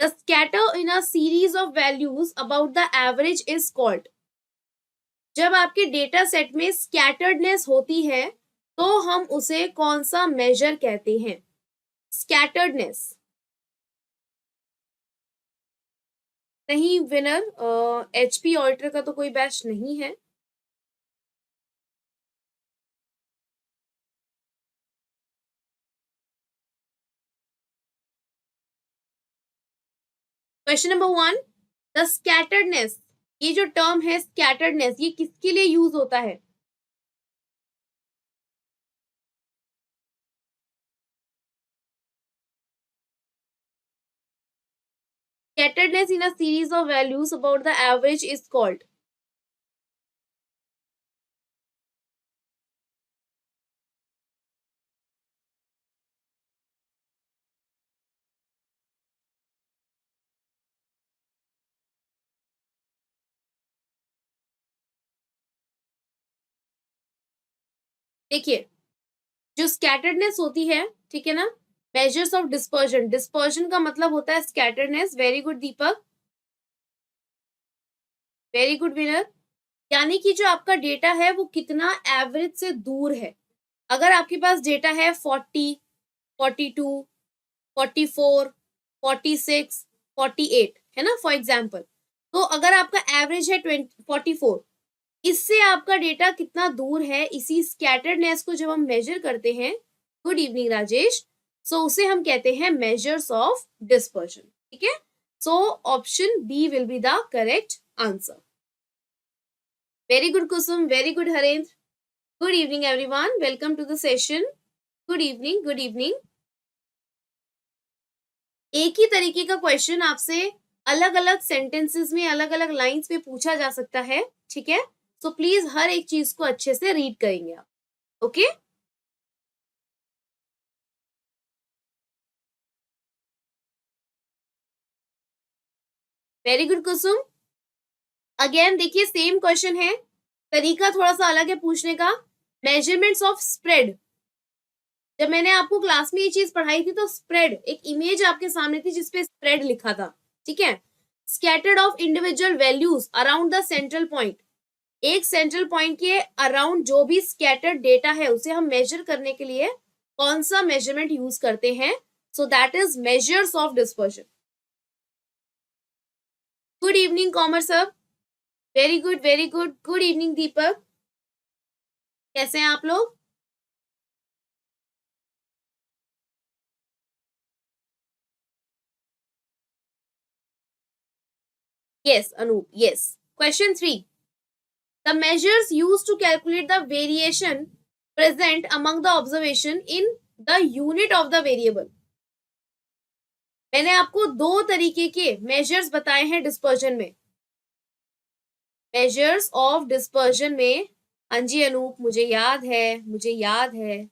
The scatter in a series of values about the average is called. जब आपके data set में scatteredness होती है तो हम उसे कौन सा मेजर कहते हैं? स्कैटर्डनेस। नहीं विनर, एचपी ऑल्टर का तो कोई बैच नहीं है। क्वेश्चन नंबर 1, द स्कैटर्डनेस, ये जो टर्म है स्कैटर्डनेस, ये किसके लिए यूज होता है? Scatteredness in a series of values about the average is called. देखिए, जो स्कैटर्डनेस होती है, ठीक है ना, मेजर्स ऑफ डिस्पर्जन, डिस्पर्जन का मतलब होता है स्कैटर्डनेस। वेरी गुड दीपक, वेरी गुड विनर। यानी कि जो आपका डेटा है वो कितना एवरेज से दूर है। अगर आपके पास डेटा है 40, 42, 44, 46, 48, है ना, फॉर एग्जाम्पल, तो अगर आपका एवरेज है 44, इससे आपका डेटा कितना दूर है, इसी स्कैटर्डनेस को जब हम मेजर करते हैं, गुड इवनिंग राजेश, सो उसे हम कहते हैं मेजर्स ऑफ डिस्पर्जन। ठीक है, so option B will be the correct answer. Very good Kusum, very good Harendra, good evening everyone, welcome to the session. Good evening, good evening. एक ही तरीके का क्वेश्चन आपसे अलग अलग सेंटेंसेस में, अलग अलग लाइंस में पूछा जा सकता है, ठीक है, सो प्लीज हर एक चीज को अच्छे से रीड करेंगे आप। Okay, very good Kusum. Again देखिए सेम क्वेश्चन है, तरीका थोड़ा सा अलग है पूछने का। मेजरमेंट्स ऑफ स्प्रेड, जब मैंने आपको क्लास में ये चीज पढ़ाई थी तो स्प्रेड, एक इमेज आपके सामने थी जिसपे स्प्रेड लिखा था, ठीक है। Scattered of individual values around the central point, एक सेंट्रल पॉइंट के अराउंड जो भी स्कैटर्ड डेटा है उसे हम मेजर करने के लिए कौन सा मेजरमेंट यूज करते हैं? So that is measures of dispersion. Good evening कॉमर sir, very good, very good. Good evening Deepak, कैसे हैं आप लोग? Yes Anoop, yes. Question 3, the measures used to calculate the variation present among the observation in the unit of the variable. मैंने आपको दो तरीके के मेजर्स बताए हैं डिस्पर्जन में, मेजर्स ऑफ डिस्पर्जन में। हाँ जी अनूप, मुझे याद है, मुझे याद है।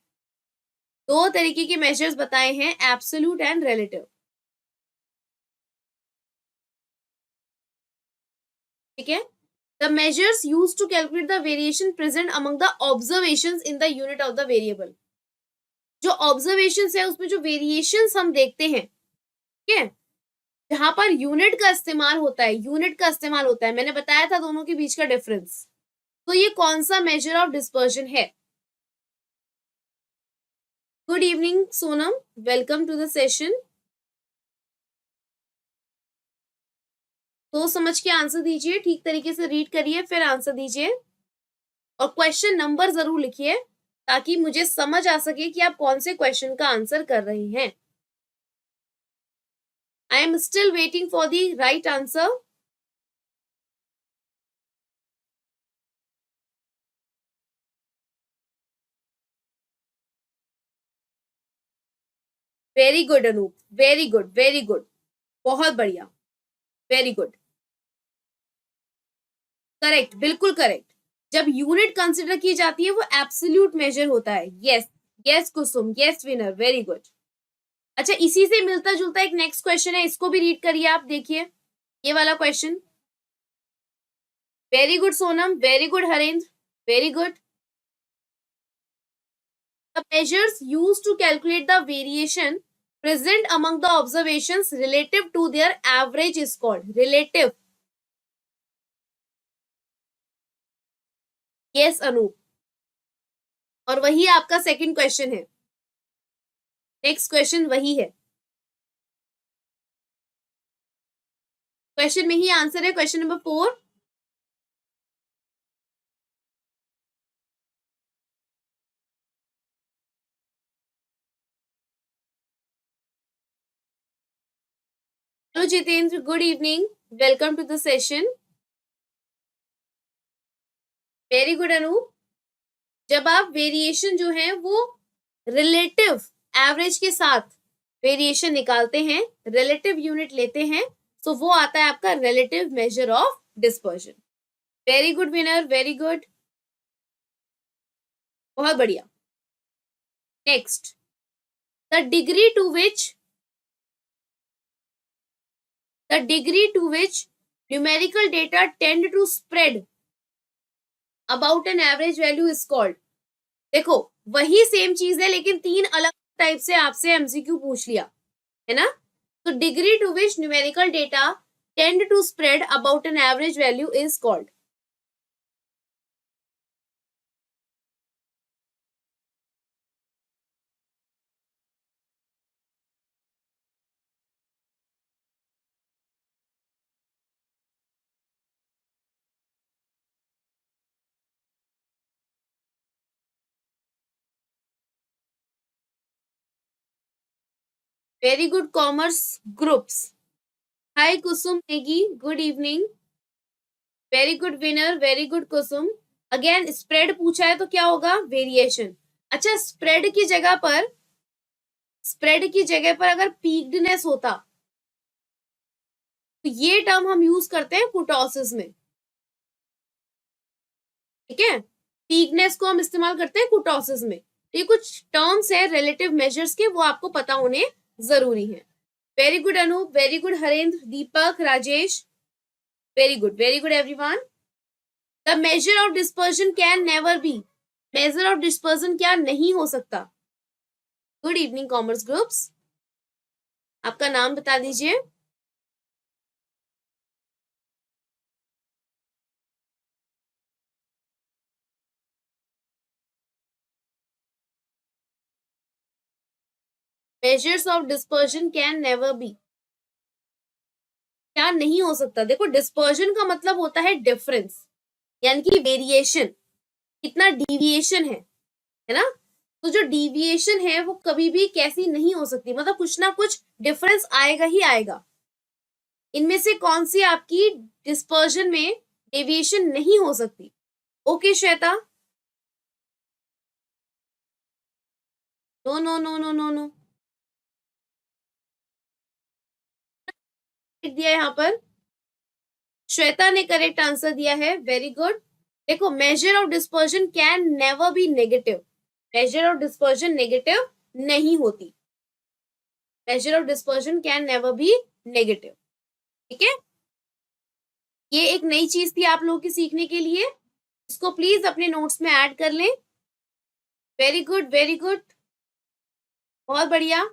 दो तरीके के मेजर्स बताए हैं, एब्सोल्यूट एंड रिलेटिव, ठीक है। The measures use to calculate the variation present among the observations in the unit of the variable. जो ऑब्जर्वेशंस है उसमें जो वेरिएशंस हम देखते हैं, ठीक है, जहां पर यूनिट का इस्तेमाल होता है, यूनिट का इस्तेमाल होता है, मैंने बताया था दोनों के बीच का डिफरेंस, तो ये कौन सा मेजर ऑफ डिस्पर्जन है? Good evening Sonam, welcome to the session. तो समझ के आंसर दीजिए, ठीक तरीके से रीड करिए फिर आंसर दीजिए, और क्वेश्चन नंबर जरूर लिखिए ताकि मुझे समझ आ सके कि आप कौन से क्वेश्चन का आंसर कर रहे हैं। I am still waiting for the right answer. Very good Anoop, very good, very good, बहुत बढ़िया, वेरी गुड, करेक्ट, बिल्कुल करेक्ट। जब यूनिट कंसिडर की जाती है वो एब्सोल्यूट मेजर होता है। Yes, yes Kusum, yes winner, very good. अच्छा, इसी से मिलता जुलता एक नेक्स्ट क्वेश्चन है, इसको भी रीड करिए आप, देखिए ये वाला question. Very good Sonam, very good Harendra, very good. The measures used to calculate the variation present among the observations relative to their average is called relative. Yes Anoop, और वही आपका सेकंड क्वेश्चन है, नेक्स्ट क्वेश्चन वही है, क्वेश्चन में ही answer है, question number 4। Hello Jitendra, good evening, welcome to the session. Very good Anoop. जब आप वेरिएशन जो है वो रिलेटिव एवरेज के साथ वेरिएशन निकालते हैं, रिलेटिव यूनिट लेते हैं, तो वो आता है आपका relative measure of dispersion. Very good winner, very good, बहुत बढ़िया। Next, the degree to which numerical data tend to spread about an average value is called। देखो वही सेम चीज है लेकिन तीन अलग टाइप से आपसे एमसीक्यू पूछ लिया है ना। तो degree to which numerical data tend to spread about an average value is called. Very good commerce groups, hi Kusum Negi, good evening, very good winner, very good Kusum. Again spread पूछा है तो क्या होगा, वेरिएशन। अच्छा, स्प्रेड की जगह पर अगर पीक्डनेस होता तो ये टर्म हम यूज करते हैं कुटोसिस में, ठीक है, पीकनेस को हम इस्तेमाल करते हैं कुटोसिस में। तो ये कुछ टर्म्स है रिलेटिव मेजर्स के, वो आपको पता होने जरूरी है। Very good Anoop, very good Harendra, Deepak, Rajesh, very good everyone. The measure of dispersion can never be, measure of dispersion क्या नहीं हो सकता। गुड इवनिंग कॉमर्स ग्रुप्स, आपका नाम बता दीजिए। Measures of dispersion can never B, क्या नहीं हो सकता। देखो डिस्पर्जन का मतलब होता है डिफरेंस, यानी कि वेरिएशन, कितना डिविएशन है ना। तो जो डिविएशन है वो कभी भी कैसी नहीं हो सकती, मतलब कुछ ना कुछ डिफरेंस आएगा ही आएगा। इनमें से कौन सी आपकी डिस्पर्जन में डेविएशन नहीं हो सकती। Okay Shweta, no no no no no no, दिया यहाँ पर श्वेता ने करेक्ट आंसर दिया है, वेरी गुड। देखो measure of dispersion can never be negative, measure of dispersion negative नहीं होती, measure of dispersion can never be negative, ठीक है। ये एक नई चीज थी आप लोगों की सीखने के लिए, इसको प्लीज अपने नोट्स में ऐड कर लें। वेरी गुड, वेरी गुड, बहुत बढ़िया।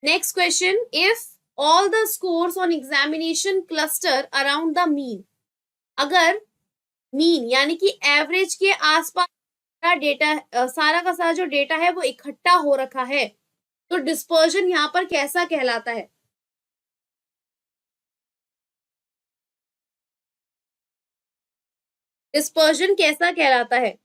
Next question, if all the scores on examination cluster around the mean, अगर मीन यानी कि एवरेज के आसपास का डेटा, सारा का सारा जो डेटा है वो इकट्ठा हो रखा है, तो डिस्पर्जन यहाँ पर कैसा कहलाता है। डिस्पर्जन कैसा कहलाता है।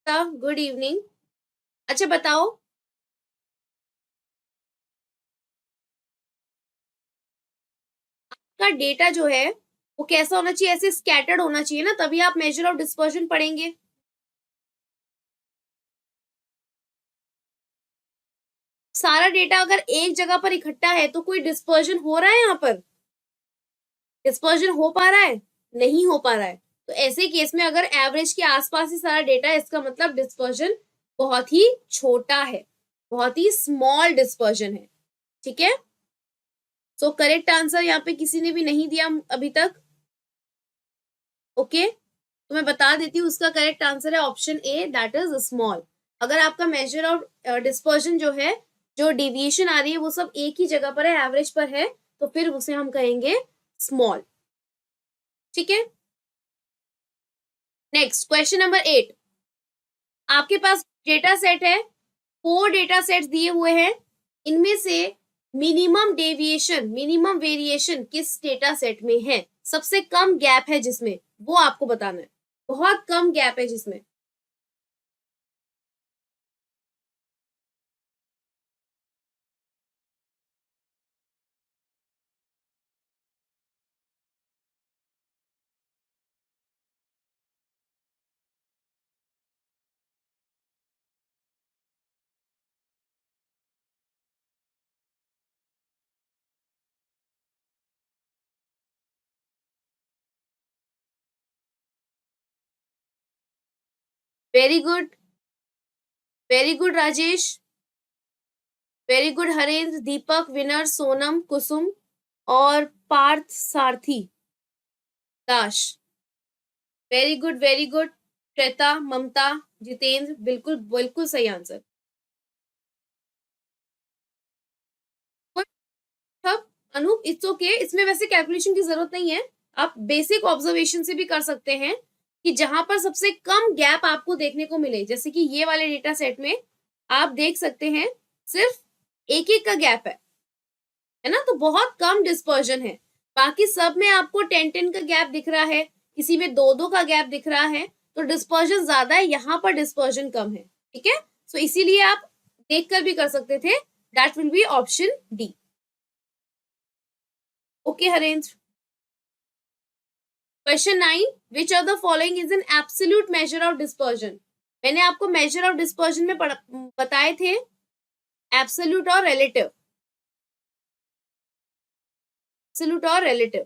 Good evening. अच्छा बताओ, का डेटा जो है वो कैसा होना चाहिए, ऐसे स्कैटर्ड होना चाहिए ना, तभी आप मेजर ऑफ डिस्पर्जन पढ़ेंगे। सारा डेटा अगर एक जगह पर इकट्ठा है तो कोई डिस्पर्जन हो रहा है यहाँ पर। डिस्पर्जन हो पा रहा है, नहीं हो पा रहा है। तो ऐसे केस में अगर एवरेज के आसपास ही सारा डेटा है, इसका मतलब डिस्पर्जन बहुत ही छोटा है, बहुत ही स्मॉल डिस्पर्जन है। ठीक है, सो करेक्ट आंसर यहाँ पे किसी ने भी नहीं दिया अभी तक। ओके, तो मैं बता देती हूँ, उसका करेक्ट आंसर है option A, that is small. अगर आपका मेजर ऑफ डिस्पर्जन जो है, जो डेविएशन आ रही है वो सब एक ही जगह पर है, एवरेज पर है, तो फिर उसे हम कहेंगे स्मॉल। ठीक है, नेक्स्ट क्वेश्चन नंबर 8। आपके पास डेटा सेट है, 4 डेटा सेट्स दिए हुए हैं, इनमें से मिनिमम डेविएशन, मिनिमम वेरिएशन किस डेटा सेट में है, सबसे कम गैप है जिसमें, वो आपको बताना है। बहुत कम गैप है जिसमें। Very good, very good Rajesh, very good Harendra, Deepak, विनर, सोनम, कुसुम और Partha Sarathi Dash. Very good, very good. Shweta, Mamta, Jitendra, बिल्कुल बिल्कुल सही आंसर। सब अनूप, इट्स ओके, इसमें वैसे कैलकुलेशन की जरूरत नहीं है, आप बेसिक ऑब्जर्वेशन से भी कर सकते हैं कि जहां पर सबसे कम गैप आपको देखने को मिले, जैसे कि ये वाले डेटा सेट में आप देख सकते हैं सिर्फ एक एक का गैप है ना, तो बहुत कम डिस्पर्जन है। बाकी सब में आपको 10-10 का गैप दिख रहा है, किसी में 2-2 का गैप दिख रहा है, तो डिस्पर्जन ज्यादा है, यहाँ पर डिस्पर्जन कम है। ठीक है, सो इसीलिए आप देखकर भी कर सकते थे, that will be option D. Okay Harendra, question 9, which of the following is an absolute major of dispersion. मैंने आपको मेजर ऑफ डिस्पर्जन में बताए थे एब्सोल्यूट और रिलेटिव, एब्सोल्यूट और relative.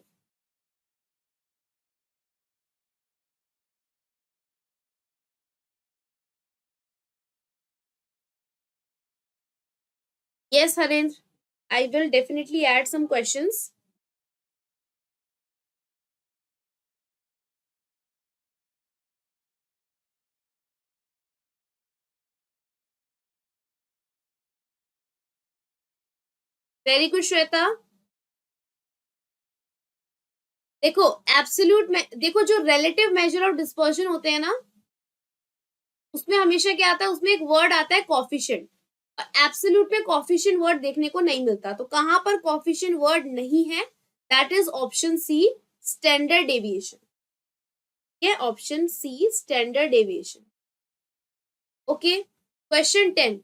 Yes, Harendra, I will definitely add some questions. Very good, Shweta. देखो absolute में, देखो जो रिलेटिव मेजर ऑफ डिस्पर्जन होते हैं ना, उसमें हमेशा क्या आता है, उसमें एक वर्ड आता है कॉफिशिएंट, और एब्सोल्यूट में कॉफिशिएंट वर्ड देखने को नहीं मिलता। तो कहां पर कॉफिशिएंट वर्ड नहीं है, that is option C, standard deviation. ये option C, standard deviation. Okay, question 10,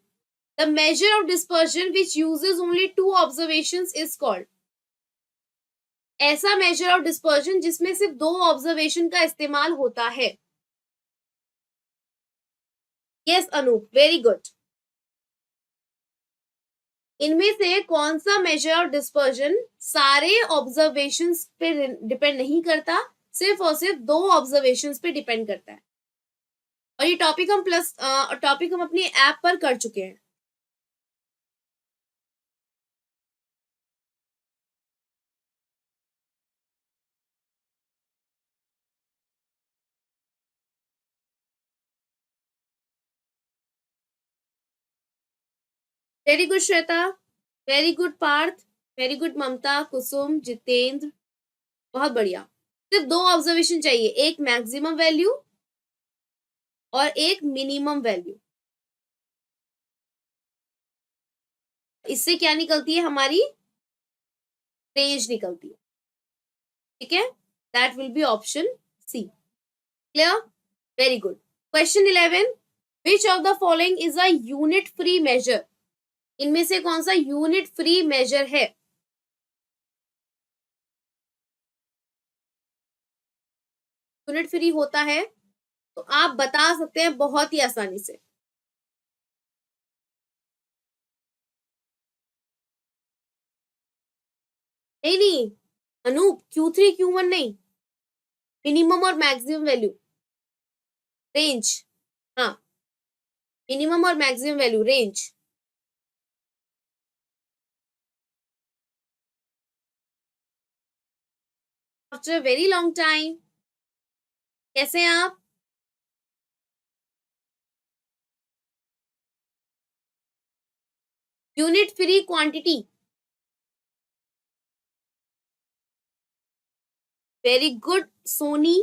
the measure of dispersion which uses only 2 observations is called. ऐसा मेजर ऑफ डिस्पर्जन जिसमें सिर्फ 2 ऑब्जर्वेशन का इस्तेमाल होता है। Yes Anoop, very good. इनमें से कौन सा मेजर ऑफ डिस्पर्जन सारे ऑब्जर्वेशंस पे डिपेंड नहीं करता, सिर्फ और सिर्फ 2 ऑब्जर्वेशंस पे डिपेंड करता है। और ये टॉपिक हम अपनी ऐप पर कर चुके हैं। Very good Shweta, very good Parth, very good Mamta, Kusum, Jitendra, बहुत बढ़िया। सिर्फ 2 ऑब्जर्वेशन चाहिए, एक मैक्सिमम वैल्यू और एक मिनिमम वैल्यू। इससे क्या निकलती है, हमारी रेंज निकलती है। ठीक है, that will be option C. Clear, very good. Question 11, which of the following is a unit free measure. इनमें से कौन सा यूनिट फ्री मेजर है। यूनिट फ्री होता है तो आप बता सकते हैं बहुत ही आसानी से। नहीं नहीं, अनूप Q3 Q1 नहीं, मिनिमम और मैक्सिमम वैल्यू रेंज, हाँ मिनिमम और maximum value range. After a very long time, कैसे हैं आप? Unit free quantity, very good Soni,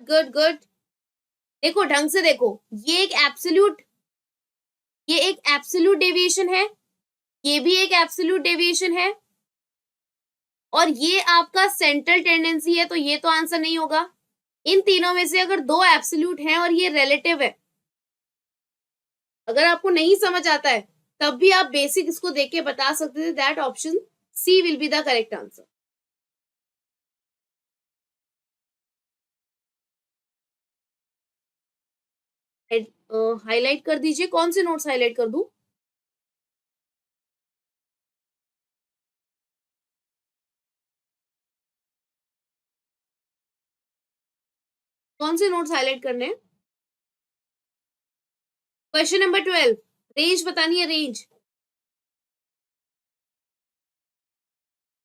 good good. देखो ढंग से देखो, ये एक एब्सोल्यूट, ये एक एब्सोल्यूट डेविएशन है, ये भी एक एब्सोल्यूट डेविएशन है, और ये आपका सेंट्रल टेंडेंसी है, तो ये तो आंसर नहीं होगा। इन तीनों में से अगर दो एब्सोल्यूट हैं और ये रिलेटिव है, अगर आपको नहीं समझ आता है तब भी आप बेसिक इसको देख के बता सकते थे, that option C will be the correct answer. Highlight कर दीजिए, कौन से नोट्स हाईलाइट कर दूं? कौन से नोट्स हाईलाइट करने हैं? क्वेश्चन नंबर 12, रेंज बतानी है, range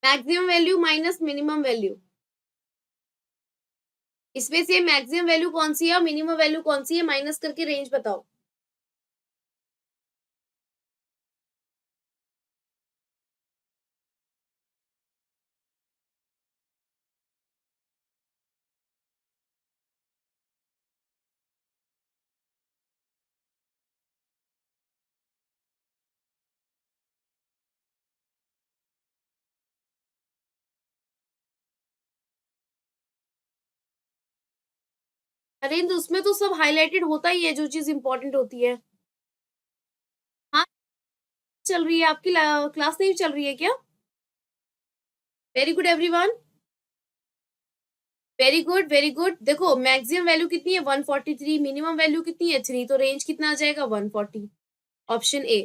maximum value minus minimum value, इसमें से मैक्सिमम वैल्यू कौन सी है और मिनिमम वैल्यू कौन सी है, माइनस करके रेंज बताओ। अरे तो उसमें तो सब हाईलाइटेड होता ही है जो चीज इंपॉर्टेंट होती है। हाँ, चल रही है आपकी क्लास नहीं चल रही है क्या? Very good everyone, very good very good. देखो मैक्सिमम वैल्यू कितनी है 143, मिनिमम वैल्यू कितनी है 3, तो रेंज कितना आ जाएगा 140, option A.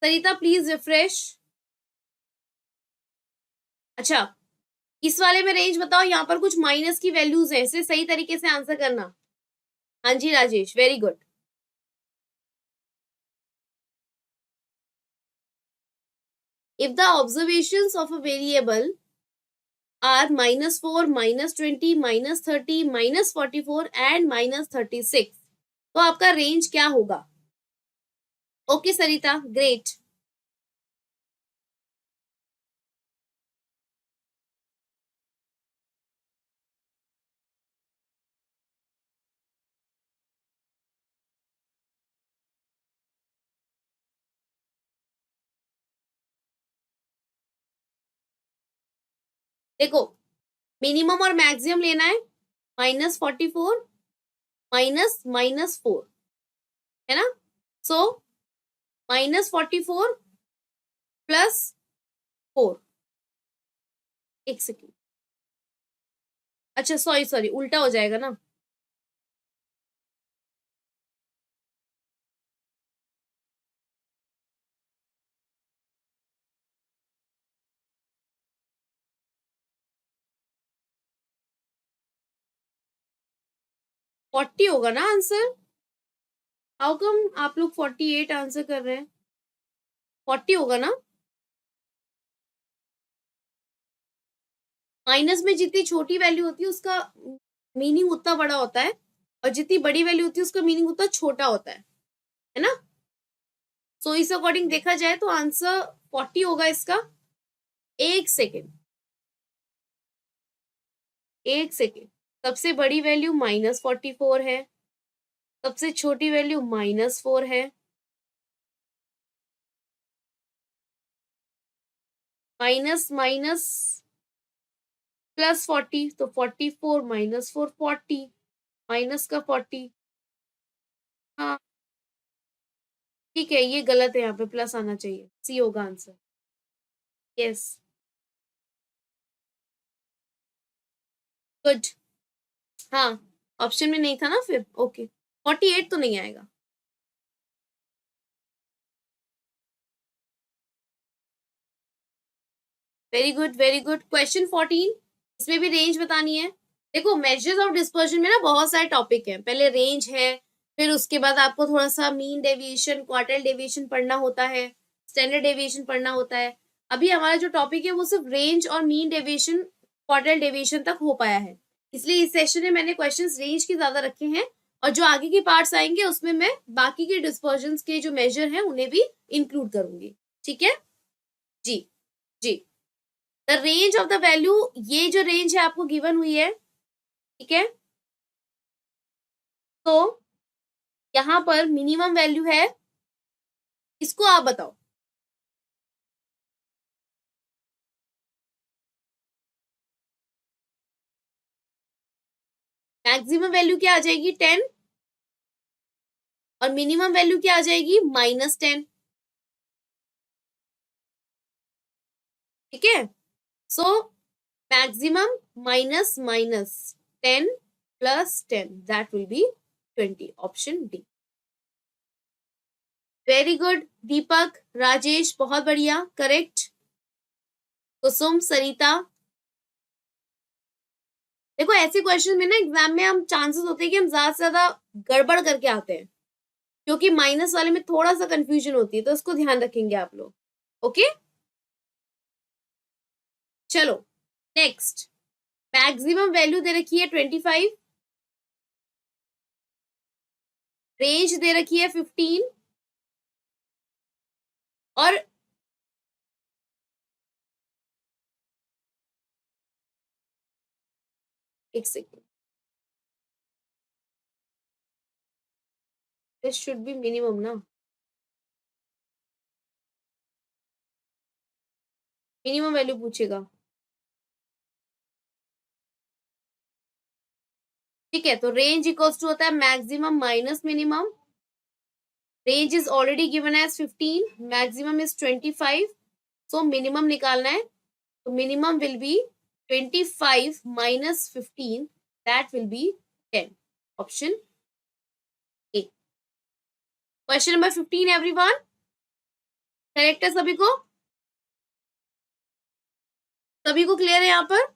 Sarita please refresh. अच्छा, इस वाले में रेंज बताओ, यहाँ पर कुछ माइनस की वैल्यूज है, इसे सही तरीके से आंसर करना। हाँ जी Rajesh, very good. If the observations of a variable are -4, -20, -30, -44 and -36, तो आपका रेंज क्या होगा? Okay Sarita, great. देखो मिनिमम और मैक्सिमम लेना है, -44 -4, है ना? सो -44 +4, एक सेकेंड, अच्छा सॉरी सॉरी, उल्टा हो जाएगा ना। फोर्टी होगा ना आंसर? हाउ कम आप लोग 48 आंसर कर रहे हैं? 40 होगा ना? माइनस में जितनी छोटी वैल्यू होती है उसका मीनिंग उतना बड़ा होता है, और जितनी बड़ी वैल्यू होती है उसका मीनिंग उतना छोटा होता है ना? सो इस अकॉर्डिंग देखा जाए तो आंसर 40 होगा इसका। एक सेकेंड, एक सेकेंड, सबसे बड़ी वैल्यू -44 है, सबसे छोटी वैल्यू -4 है, माइनस माइनस +40, तो 44 -4 40, माइनस का 40। हाँ ठीक है, ये गलत है, यहाँ पे प्लस आना चाहिए, सी होगा आंसर। Yes, good. हाँ, ऑप्शन में नहीं था ना फिर, ओके। 48 तो नहीं आएगा। Very good very good. Question 14, इसमें भी रेंज बतानी है। देखो मेजर्स ऑफ डिस्पर्शन में ना बहुत सारे टॉपिक हैं। पहले रेंज है, फिर उसके बाद आपको थोड़ा सा मीन डेविएशन, क्वार्टाइल डेविएशन पढ़ना होता है, स्टैंडर्ड डेविएशन पढ़ना होता है। अभी हमारा जो टॉपिक है वो सिर्फ रेंज और मीन डेविएशन, क्वार्टाइल डेविएशन तक हो पाया है, इसलिए इस सेशन में मैंने क्वेश्चंस रेंज के ज्यादा रखे हैं, और जो आगे के पार्ट्स आएंगे उसमें मैं बाकी के डिस्पर्शन के जो मेजर हैं उन्हें भी इंक्लूड करूंगी। ठीक है जी जी। The range of the value, ये जो रेंज है आपको गिवन हुई है, ठीक है। तो यहां पर मिनिमम वैल्यू है, इसको आप बताओ। मैक्सिमम वैल्यू क्या आ जाएगी 10, और मिनिमम वैल्यू क्या आ जाएगी -10। ठीक है, so maximum minus minus 10 plus 10, that will be 20, option D. Very good Deepak, Rajesh, बहुत बढ़िया, करेक्ट। कुसुम, सरिता। देखो ऐसे क्वेश्चन में ना एग्जाम में हम चांसेस होते हैं कि हम ज्यादा से ज्यादा गड़बड़ करके आते हैं, क्योंकि माइनस वाले में थोड़ा सा कंफ्यूजन होती है, तो उसको ध्यान रखेंगे आप लोग। ओके चलो नेक्स्ट। मैक्सिमम वैल्यू दे रखी है 25, रेंज दे रखी है 15, और एक second, this should be minimum ना, मिनिमम वैल्यू पूछेगा। ठीक है, तो रेंज इक्वल्स टू होता है maximum minus minimum. Range is already given as 15, maximum is 25, so minimum निकालना है, तो minimum will be 25 minus 15, that will be 10, option A। Question number 15 everyone, correct है सभी को? सभी को क्लियर है यहाँ पर?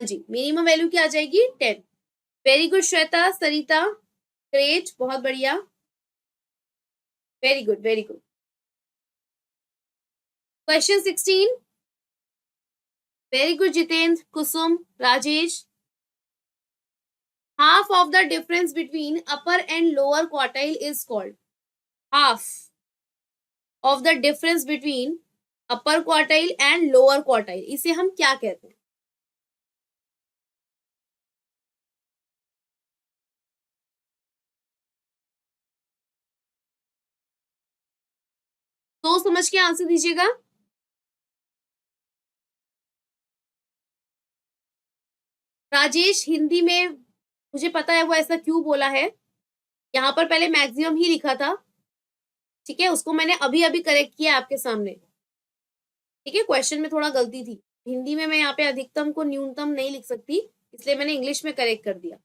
जी, मिनिमम वैल्यू क्या आ जाएगी 10। वेरी गुड श्वेता, सरिता, ग्रेट, बहुत बढ़िया, very good very good. Question 16, very good Jitendra, Kusum, Rajesh. half of the difference between upper and lower quartile is called, half of the difference between upper quartile and lower quartile, इसे हम क्या कहते हैं? तो समझ के आंसर दीजिएगा। राजेश हिंदी में मुझे पता है वो ऐसा क्यों बोला है, यहाँ पर पहले मैक्सिमम ही लिखा था, ठीक है, उसको मैंने अभी अभी करेक्ट किया आपके सामने। ठीक है, क्वेश्चन में थोड़ा गलती थी, हिंदी में मैं यहाँ पे अधिकतम को न्यूनतम नहीं लिख सकती, इसलिए मैंने इंग्लिश में करेक्ट कर दिया।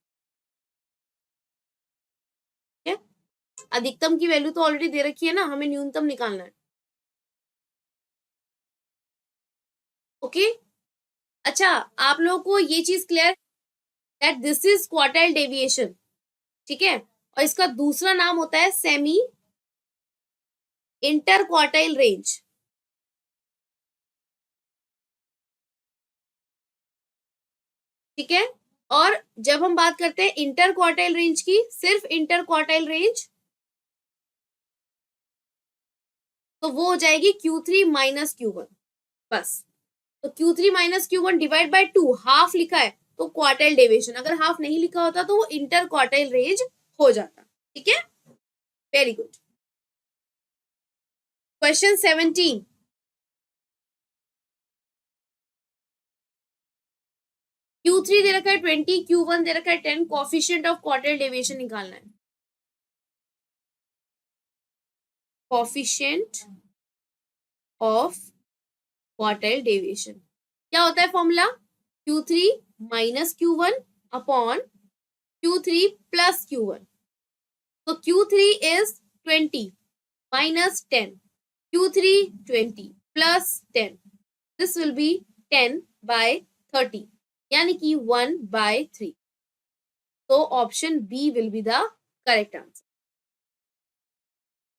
ठीक है, अधिकतम की वैल्यू तो ऑलरेडी दे रखी है ना, हमें न्यूनतम निकालना है। ओके अच्छा, आप लोगों को ये चीज clear that this is quartile deviation, ठीक है, और इसका दूसरा नाम होता है सेमी इंटर क्वार्टाइल रेंज। ठीक है, और जब हम बात करते हैं इंटर क्वार्टाइल रेंज की, सिर्फ इंटर क्वार्टाइल रेंज, तो वो हो जाएगी Q3 माइनस Q1, बस। तो Q3 minus Q1 divide by 2, half लिखा है तो क्वार्टाइल डेविएशन, अगर हाफ नहीं लिखा होता तो वो इंटर क्वार्टाइल रेंज हो जाता। ठीक है, वेरी गुड। क्वेश्चन 17, Q3 दे रखा है 20, Q1 दे रखा है 10, कोफिशिएंट ऑफ क्वार्टाइल डेविएशन निकालना है। कोफिशिएंट ऑफ क्वार्टाइल डेविएशन क्या होता है formula? Q3 minus Q1 upon Q3 plus Q1, तो Q3 is 20, minus 10, Q3 20 plus 10. This will be 10 by 30, यानी कि 1/3. So option B will be the correct answer.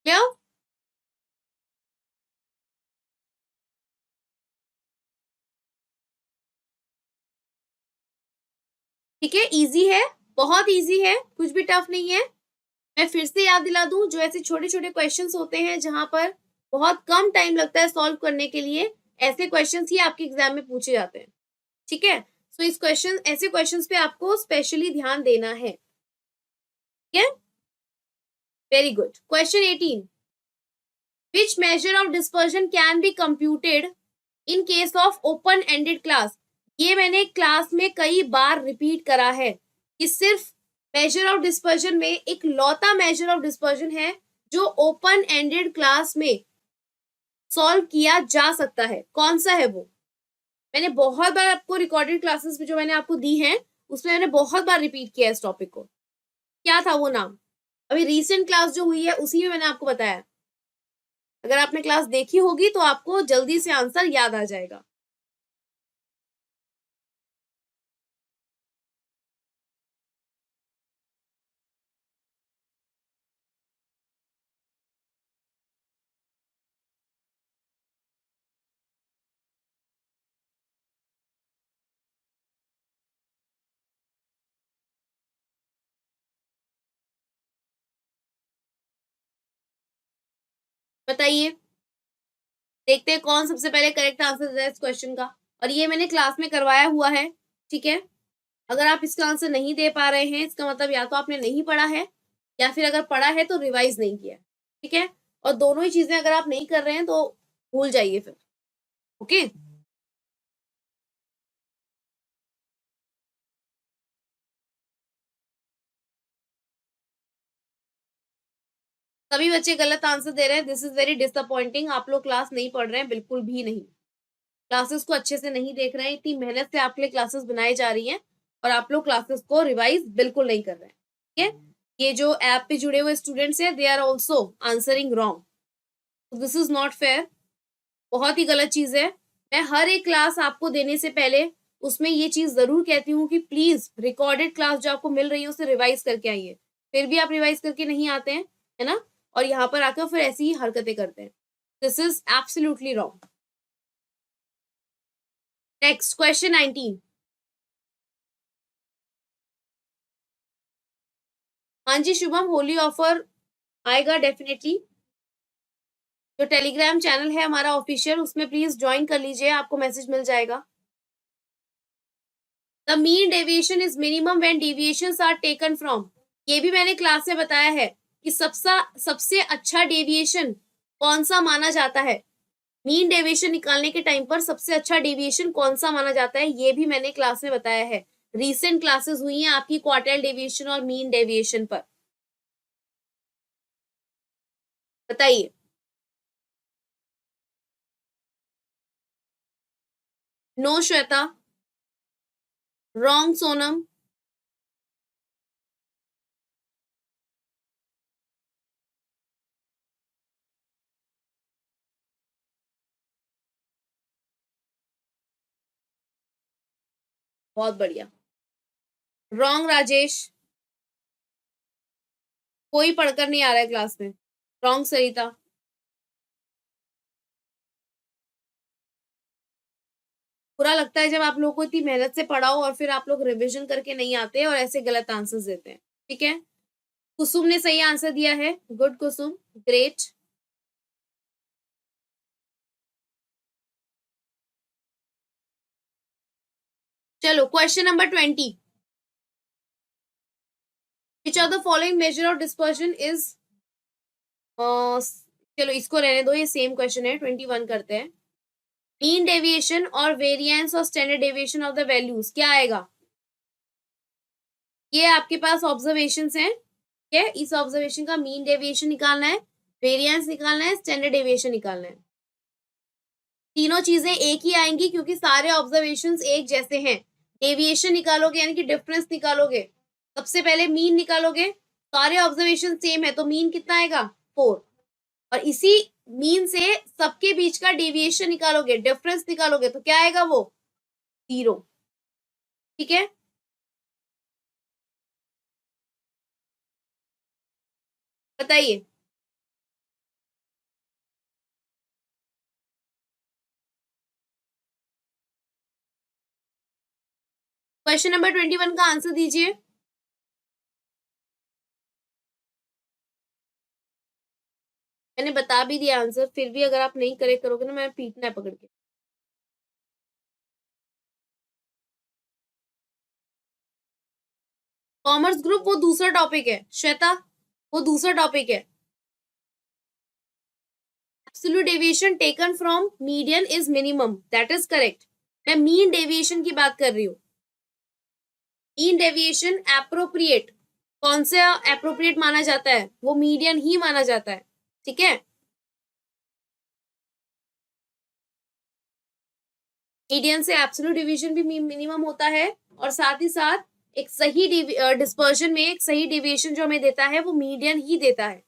Clear? ठीक है, इजी है, बहुत इजी है, कुछ भी टफ नहीं है. मैं फिर से याद दिला दूं, जो ऐसे छोटे छोटे क्वेश्चंस होते हैं जहां पर बहुत कम टाइम लगता है सॉल्व करने के लिए, ऐसे क्वेश्चंस ही आपके एग्जाम में पूछे जाते हैं. ठीक है, सो इस क्वेश्चन ऐसे क्वेश्चंस पे आपको स्पेशली ध्यान देना है. ठीक है, very good. Question 18. Which measure of dispersion can be computed in case of open ended class? ये मैंने क्लास में कई बार रिपीट करा है कि सिर्फ मेजर ऑफ डिस्पर्जन में एक लौता मेजर ऑफ डिस्पर्जन है जो ओपन एंडेड क्लास में सॉल्व किया जा सकता है. कौन सा है वो? मैंने बहुत बार आपको रिकॉर्डेड क्लासेस में जो मैंने आपको दी हैं उसमें मैंने बहुत बार रिपीट किया इस टॉपिक को. क्या था वो नाम? अभी रीसेंट क्लास जो हुई है उसी में मैंने आपको बताया. अगर आपने क्लास देखी होगी तो आपको जल्दी से आंसर याद आ जाएगा. बताइए, देखते हैं कौन सबसे पहले करेक्ट आंसर देता है इस क्वेश्चन का. और ये मैंने क्लास में करवाया हुआ है. ठीक है, अगर आप इसका आंसर नहीं दे पा रहे हैं इसका मतलब या तो आपने नहीं पढ़ा है या फिर अगर पढ़ा है तो रिवाइज नहीं किया. ठीक है, और दोनों ही चीजें अगर आप नहीं कर रहे हैं तो भूल जाइए फिर. ओके, सभी बच्चे गलत आंसर दे रहे हैं. This is very disappointing. आप लोग क्लास नहीं पढ़ रहे हैं, बिल्कुल भी नहीं. क्लासेस को अच्छे से नहीं देख रहे हैं. इतनी मेहनत से आपके लिए क्लासेस बनाई जा रही हैं और आप लोग क्लासेस को रिवाइज बिल्कुल नहीं कर रहे हैं. ठीक है, ये जो ऐप पे जुड़े हुए स्टूडेंट्स हैं they are also answering wrong. This is not fair. बहुत ही गलत चीज है. मैं हर एक क्लास आपको देने से पहले उसमें ये चीज जरूर कहती हूँ कि प्लीज रिकॉर्डेड क्लास जो आपको मिल रही है उसे रिवाइज करके आइए. फिर भी आप रिवाइज करके नहीं आते हैं, है ना, और यहाँ पर आकर फिर ऐसी ही हरकतें करते हैं. This is absolutely wrong. Next question 19. हाँ जी शुभम, होली ऑफर आएगा डेफिनेटली. जो टेलीग्राम चैनल है हमारा ऑफिशियल उसमें प्लीज ज्वाइन कर लीजिए, आपको मैसेज मिल जाएगा. The mean deviation is minimum when deviations are taken from. ये भी मैंने क्लास में बताया है कि सबसे अच्छा डेविएशन कौन सा माना जाता है. मीन डेविएशन निकालने के टाइम पर सबसे अच्छा डेविएशन कौन सा माना जाता है ये भी मैंने क्लास में बताया है. रीसेंट क्लासेस हुई हैं आपकी क्वार्टाइल डेविएशन और मीन डेविएशन पर. बताइए. नो श्वेता, रॉन्ग सोनम, बहुत बढ़िया. रॉन्ग राजेश, कोई पढ़कर नहीं आ रहा है क्लास में. रॉन्ग सरिता. बुरा लगता है जब आप लोगों को इतनी मेहनत से पढ़ाओ और फिर आप लोग रिवीजन करके नहीं आते और ऐसे गलत आंसर्स देते हैं. ठीक है, कुसुम ने सही आंसर दिया है. गुड कुसुम, ग्रेट. चलो question number 20. Which of the following measure of dispersion is, चलो इसको रहने दो, ये सेम क्वेश्चन है. 21 करते हैं. मीन डेविएशन और वेरिएंस और standard deviation of the values क्या आएगा? ये आपके पास ऑब्जर्वेशंस हैं. ठीक है, इस ऑब्जर्वेशन का मीन डेविएशन निकालना है, वेरिएंस निकालना है, स्टैंडर्ड डेविएशन निकालना है. तीनों चीजें एक ही आएंगी क्योंकि सारे ऑब्जर्वेशंस एक जैसे हैं. डेविएशन निकालोगे यानी कि डिफरेंस निकालोगे, सबसे पहले मीन निकालोगे. सारे ऑब्जर्वेशन सेम है तो मीन कितना आएगा? 4. और इसी मीन से सबके बीच का डेविएशन निकालोगे, डिफरेंस निकालोगे, तो क्या आएगा वो 0। ठीक है, बताइए। क्वेश्चन नंबर 21 का आंसर दीजिए। मैंने बता भी दिया आंसर, फिर भी अगर आप नहीं करेक्ट करोगे ना, मैं पीटना है पकड़ के। कॉमर्स ग्रुप वो दूसरा टॉपिक है श्वेता, वो दूसरा टॉपिक है। Absolute deviation taken from median is minimum, that is correct. मैं मीन डेविएशन की बात कर रही हूँ। मीन डेविएशन एप्रोप्रिएट, कौन सा एप्रोप्रिएट माना जाता है, वो मीडियन ही माना जाता है। ठीक है, मीडियन से एब्सोल्यूट डिवीजन भी मिनिमम होता है, और साथ ही साथ एक सही डिस्पर्शन में एक सही डेविएशन जो हमें देता है वो मीडियन ही देता है।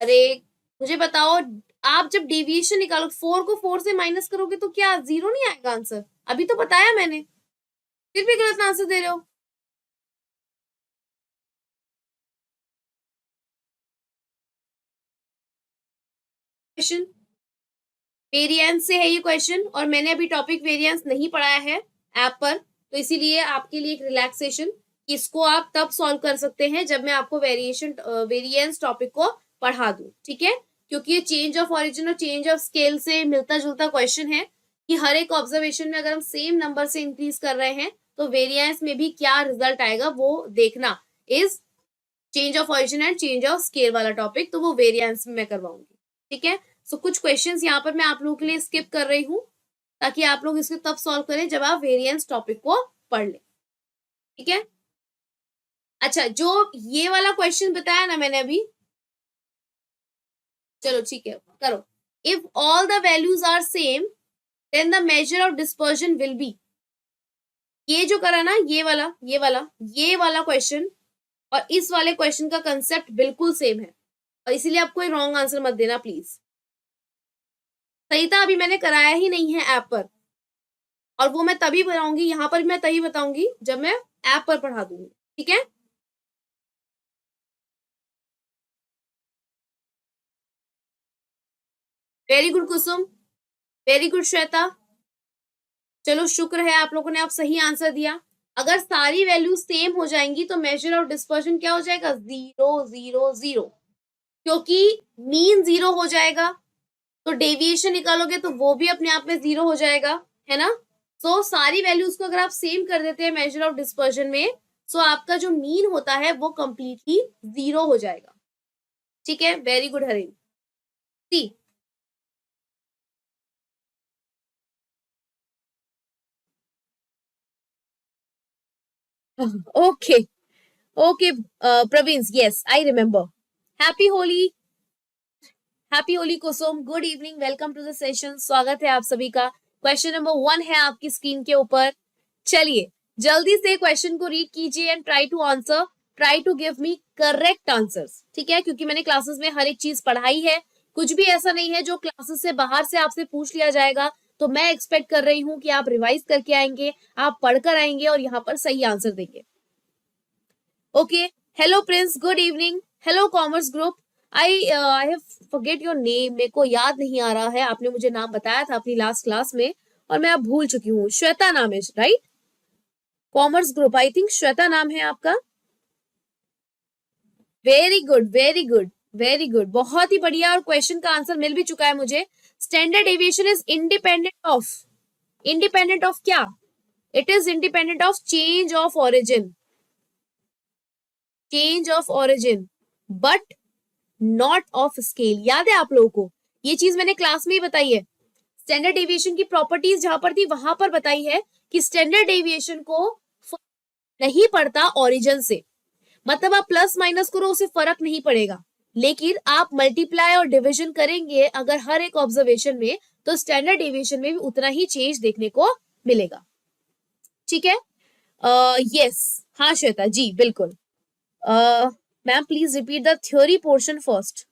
अरे मुझे बताओ, आप जब डेविएशन निकालो 4 को 4 से माइनस करोगे तो क्या 0 नहीं आएगा आंसर? अभी तो बताया मैंने, फिर भी गलत आंसर दे रहे हो। क्वेश्चन वेरिएंस से है ये क्वेश्चन, और मैंने अभी टॉपिक वेरिएंस नहीं पढ़ाया है ऐप पर, तो इसीलिए आपके लिए एक रिलैक्सेशन, इसको आप तब सॉल्व कर सकते हैं जब मैं आपको वेरिएंस टॉपिक को पढ़ा दूं। ठीक है, क्योंकि ये चेंज ऑफ ऑरिजिन और चेंज ऑफ स्केल से मिलता जुलता क्वेश्चन है, कि हर एक ऑब्जर्वेशन में अगर हम सेम नंबर से इंक्रीज कर रहे हैं तो वेरिएंस में भी क्या रिजल्ट आएगा वो देखना is change of origin and change of scale वाला टॉपिक, तो वो वेरिएंस में मैं करवाऊंगी। ठीक है, सो कुछ क्वेश्चंस यहाँ पर मैं आप लोगों के लिए स्किप कर रही हूँ, ताकि आप लोग इसको तब सॉल्व करें जब आप वेरिएंस टॉपिक को पढ़ लें। ठीक है, अच्छा जो ये वाला क्वेश्चन बताया ना मैंने अभी, चलो ठीक है करो। If all the values are same then the measure of dispersion will be, ये जो करा ना ये वाला क्वेश्चन और इस वाले क्वेश्चन का कंसेप्ट बिल्कुल सेम है, और इसीलिए आप कोई रॉन्ग आंसर मत देना प्लीज। सही था, अभी मैंने कराया ही नहीं है ऐप पर, और वो मैं तभी बताऊंगी, यहाँ पर मैं तभी बताऊंगी जब मैं ऐप पर पढ़ा दूंगी। ठीक है, very good Kusum, very good Shweta. चलो शुक्र है आप लोगों ने आप सही आंसर दिया। अगर सारी वैल्यू सेम हो जाएंगी तो मेजर ऑफ डिस्पर्शन क्या हो जाएगा 0 0 0, क्योंकि मीन 0 हो जाएगा, तो डेविएशन निकालोगे तो वो भी अपने आप में 0 हो जाएगा, है ना। सो सारी वैल्यूज को अगर आप सेम कर देते हैं मेजर ऑफ डिस्पर्शन में, सो आपका जो मीन होता है वो कंप्लीटली 0 हो जाएगा। ठीक है, very good Harin. See okay okay Praveen, yes I remember. Happy Holi, happy Holi Kusum, good evening, welcome to the session, स्वागत है आप सभी का। क्वेश्चन नंबर 1 है आपकी स्क्रीन के ऊपर। चलिए जल्दी से क्वेश्चन को रीड कीजिए and try to answer, try to give me correct answers. ठीक है, क्योंकि मैंने क्लासेस में हर एक चीज पढ़ाई है, कुछ भी ऐसा नहीं है जो क्लासेस से बाहर से आपसे पूछ लिया जाएगा, तो मैं एक्सपेक्ट कर रही हूँ कि आप रिवाइज करके आएंगे, आप पढ़कर आएंगे और यहाँ पर सही आंसर देंगे। Okay, hello Prince, good evening, hello commerce group. I have forget your name, मेरे को याद नहीं आ रहा है, आपने मुझे नाम बताया था अपनी लास्ट क्लास में और मैं अब भूल चुकी हूँ। श्वेता नाम है right? Commerce group, I think Shweta नाम है आपका। Very good very good very good, बहुत ही बढ़िया, और क्वेश्चन का आंसर मिल भी चुका है मुझे। Standard deviation is independent of क्या? It is independent of change of origin, change of origin but not of scale. याद है आप लोगों को? ये चीज मैंने क्लास में ही बताई है। स्टैंडर्ड डेविएशन की प्रॉपर्टीज जहां पर थी वहां पर बताई है कि स्टैंडर्ड डेविएशन को नहीं पड़ता ऑरिजिन से, मतलब आप प्लस माइनस करो उसे फर्क नहीं पड़ेगा, लेकिन आप मल्टीप्लाई और डिविजन करेंगे अगर हर एक ऑब्जर्वेशन में, तो स्टैंडर्ड डेविएशन में भी उतना ही चेंज देखने को मिलेगा। ठीक है, यस हाँ श्वेता जी बिल्कुल। Ma'am please repeat the theory portion first.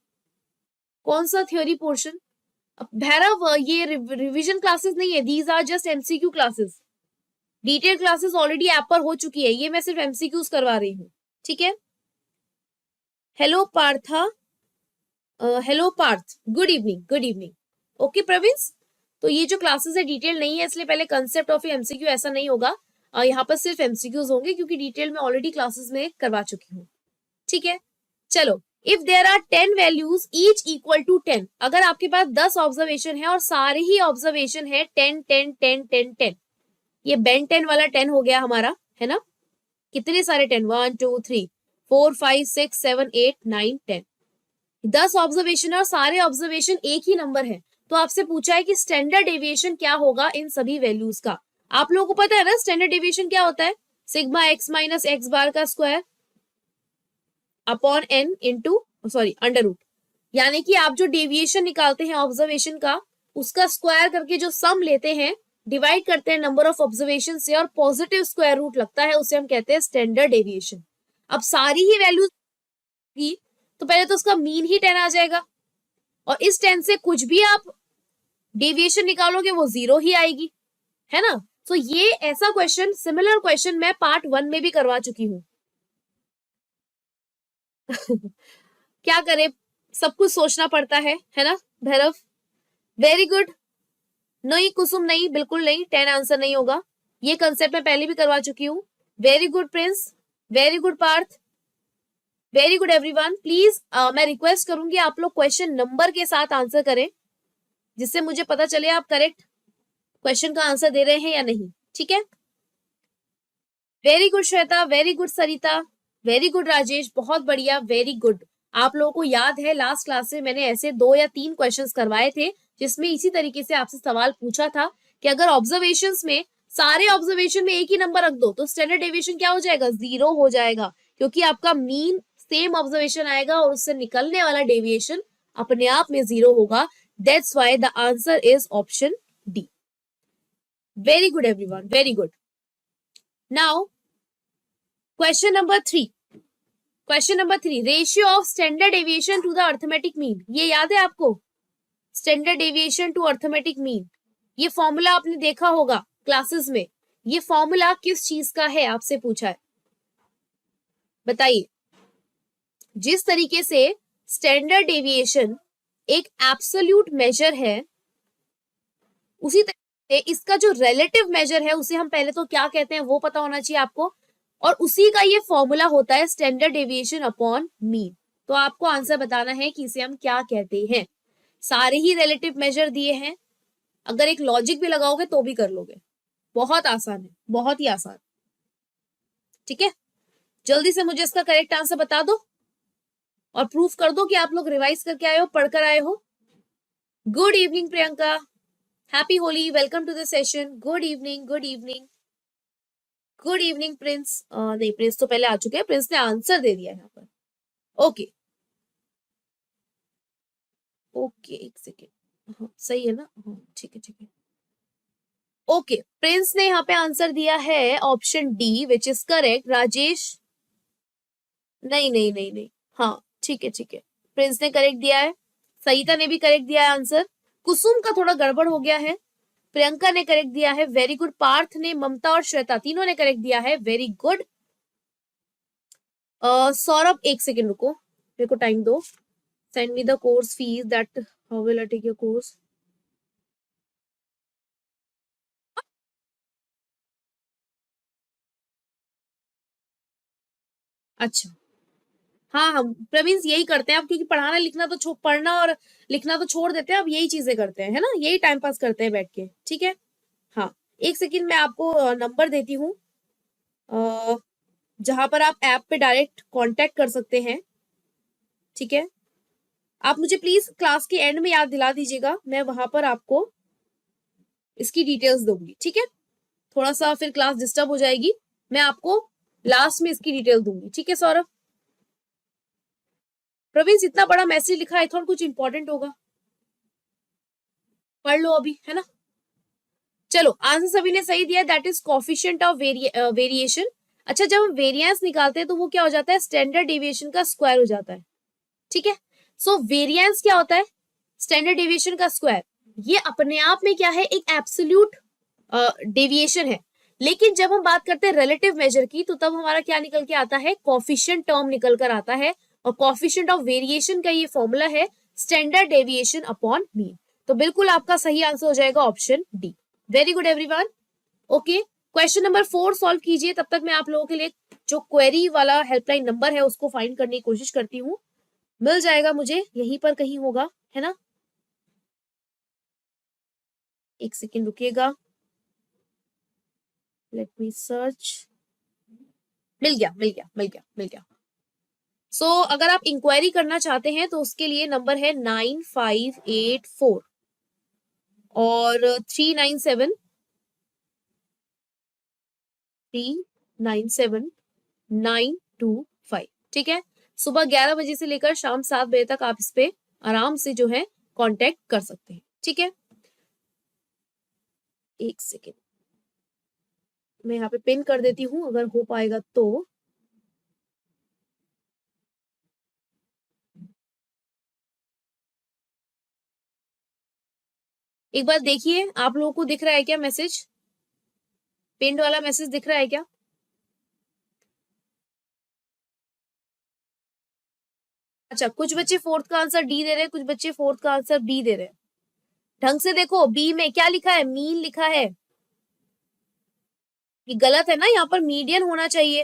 कौन सा थ्योरी पोर्शन? भैरव ये रिवीजन क्लासेस नहीं है, these are just MCQ classes. Detail classes already app पर हो चुकी है, ये मैं सिर्फ एमसीक्यूज करवा रही हूँ, ठीक है। Hello Partha, hello Parth, good evening, good evening. Okay प्रवींस, तो ये जो क्लासेस है डिटेल नहीं है, इसलिए पहले कंसेप्ट ऑफ एमसीक्यू ऐसा नहीं होगा, यहाँ पर सिर्फ एमसीक्यूज होंगे क्योंकि डिटेल में ऑलरेडी क्लासेस में करवा चुकी हूँ, ठीक है। चलो, if there are 10 values each equal to 10, अगर आपके पास 10 ऑब्जर्वेशन है और सारे ही ऑब्जर्वेशन है 10 10 10 10 10, ये बेन 10 वाला 10 हो गया हमारा, है ना। कितने सारे 10? 1 2 3 4 5 6 7 8 9 10, 10 ऑब्जर्वेशन और सारे ऑब्जर्वेशन एक ही नंबर है। तो आपसे पूछा है कि स्टैंडर्ड डेविएशन क्या होगा इन सभी वैल्यूज का। आप लोगों को पता है ना स्टैंडर्ड डेविएशन क्या होता है? Sigma x minus x bar का square upon n into sorry under root, यानी कि आप जो डेविएशन निकालते हैं ऑब्जर्वेशन का, उसका स्क्वायर करके जो सम लेते हैं, डिवाइड करते हैं नंबर ऑफ ऑब्जर्वेशन से और पॉजिटिव स्क्वायर रूट लगता है, उसे हम कहते हैं स्टैंडर्ड डेविएशन। अब सारी ही वैल्यूज की तो पहले तो उसका मीन ही 10 आ जाएगा, और इस 10 से कुछ भी आप डेविएशन निकालोगे वो 0 ही आएगी, है ना। तो ये ऐसा क्वेश्चन, सिमिलर क्वेश्चन मैं पार्ट 1 में भी करवा चुकी हूँ। क्या करे, सब कुछ सोचना पड़ता है ना भैरव। Very good. नहीं कुसुम, नहीं बिल्कुल नहीं, 10 आंसर नहीं होगा, ये कंसेप्ट मैं पहले भी करवा चुकी हूँ। Very good Prince, very good Parth, very good everyone. Please मैं रिक्वेस्ट करूंगी आप लोग क्वेश्चन नंबर के साथ आंसर करें, जिससे मुझे पता चले आप करेक्ट क्वेश्चन का आंसर दे रहे हैं या नहीं, ठीक है। Very good Shweta, very good Sarita, very good Rajesh, बहुत बढ़िया, वेरी गुड। आप लोगों को याद है लास्ट क्लास में मैंने ऐसे 2 या 3 क्वेश्चंस करवाए थे जिसमें इसी तरीके से आपसे सवाल पूछा था कि अगर ऑब्जर्वेशंस में सारे ऑब्जर्वेशन में एक ही नंबर रख दो तो स्टैंडर्ड डेविएशन क्या हो जाएगा? 0 हो जाएगा, क्योंकि आपका मीन सेम ऑब्जर्वेशन आएगा और उससे निकलने वाला डेविएशन अपने आप में 0 होगा। That's why the answer is option D. Very good everyone, very good. Now question number 3, question number 3, ratio of standard deviation to the arithmetic mean. ये याद है आपको? Standard deviation to arithmetic mean, ये formula आपने देखा होगा classes में। ये फॉर्मूला किस चीज का है आपसे पूछा है, बताइए। जिस तरीके से स्टैंडर्ड डेविएशन एक एब्सोल्यूट मेजर है, उसी तरीके से इसका जो रिलेटिव मेजर है उसे हम पहले तो क्या कहते हैं वो पता होना चाहिए आपको, और उसी का ये फॉर्मूला होता है स्टैंडर्ड डेविएशन अपॉन मीन। तो आपको आंसर बताना है कि इसे हम क्या कहते हैं। सारे ही रिलेटिव मेजर दिए हैं, अगर एक लॉजिक भी लगाओगे तो भी कर लोगे, बहुत आसान है, बहुत ही आसान, ठीक है। जल्दी से मुझे इसका करेक्ट आंसर बता दो और प्रूफ कर दो कि आप लोग रिवाइज करके आए हो, पढ़कर आए हो। Good evening Priyanka, happy Holi, welcome to the session. Good evening, good evening, good evening Prince. नहीं प्रिंस तो पहले आ चुके हैं, प्रिंस ने आंसर दे दिया यहाँ पर। ओके ओके, एक सेकेंड, हाँ सही है ना, हाँ ठीक है ठीक है। ओके, प्रिंस ने यहाँ पे आंसर दिया है option D which is correct. Rajesh, नहीं नहीं नहीं नहीं, हाँ ठीक है ठीक है, प्रिंस ने करेक्ट दिया है, सईता ने भी करेक्ट दिया है आंसर, कुसुम का थोड़ा गड़बड़ हो गया है, प्रियंका ने करेक्ट दिया है, वेरी गुड। पार्थ ने, ममता और श्वेता तीनों ने करेक्ट दिया है, वेरी गुड। सौरभ एक सेकेंड रुको, मेरे को टाइम दो। Send me the course fees that how will I take your course. अच्छा, हाँ हम प्रवीण यही करते हैं अब, क्योंकि पढ़ाना लिखना तो पढ़ना और लिखना तो छोड़ देते हैं, अब यही चीजें करते हैं, है ना, यही टाइम पास करते हैं बैठ के, ठीक है। हाँ एक सेकेंड, मैं आपको नंबर देती हूँ जहां पर आप ऐप पे डायरेक्ट कांटेक्ट कर सकते हैं, ठीक है। आप मुझे प्लीज क्लास के एंड में याद दिला दीजिएगा, मैं वहां पर आपको इसकी डिटेल्स दूंगी, ठीक है। थोड़ा सा फिर क्लास डिस्टर्ब हो जाएगी, मैं आपको लास्ट में इसकी डिटेल दूंगी, ठीक है। सौरभ, प्रवीण इतना बड़ा मैसेज लिखा है, थोड़ा कुछ इंपॉर्टेंट होगा, पढ़ लो अभी, है ना। चलो आंसर सभी ने सही दिया, that is coefficient of variation. अच्छा, जब हम वेरिएंस निकालते हैं तो वो क्या हो जाता है, स्टैंडर्ड डेविएशन का स्क्वायर हो जाता है, ठीक है। सो वेरिएंस क्या होता है, स्टैंडर्ड डेविएशन का स्क्वायर। ये अपने आप में क्या है, एक एब्सोल्यूट डेविएशन है। लेकिन जब हम बात करते हैं रिलेटिव मेजर की, तो तब हमारा क्या निकल के आता है, कोफिशिएंट टर्म निकल कर आता है, और कोफिशिएंट ऑफ वेरिएशन का ये फॉर्मूला है स्टैंडर्ड डेविएशन अपॉन मीन। तो बिल्कुल आपका सही आंसर हो जाएगा option D. Very good everyone. Okay, question number 4 solve कीजिए। तब तक मैं आप लोगों के लिए जो क्वेरी वाला हेल्पलाइन नंबर है उसको फाइंड करने की कोशिश करती हूँ। मिल जाएगा मुझे, यहीं पर कहीं होगा, है ना। एक सेकेंड रुकिएगा, लेट मी सर्च। मिल गया मिल गया मिल गया मिल गया। सो अगर आप इंक्वायरी करना चाहते हैं तो उसके लिए नंबर है 9584 और 397 ठीक है। सुबह 11 बजे से लेकर शाम 7 बजे तक आप इस पे आराम से जो है कांटेक्ट कर सकते हैं, ठीक है। एक सेकेंड, मैं यहाँ पे पिन कर देती हूँ अगर हो पाएगा तो। एक बार देखिए, आप लोगों को दिख रहा है क्या मैसेज, पिंड वाला मैसेज दिख रहा है क्या? अच्छा, कुछ बच्चे फोर्थ का आंसर डी दे रहे हैं, कुछ बच्चे फोर्थ का आंसर बी दे रहे हैं। ढंग से देखो, बी में क्या लिखा है, मीन लिखा है। ये गलत है ना, यहाँ पर मीडियन होना चाहिए।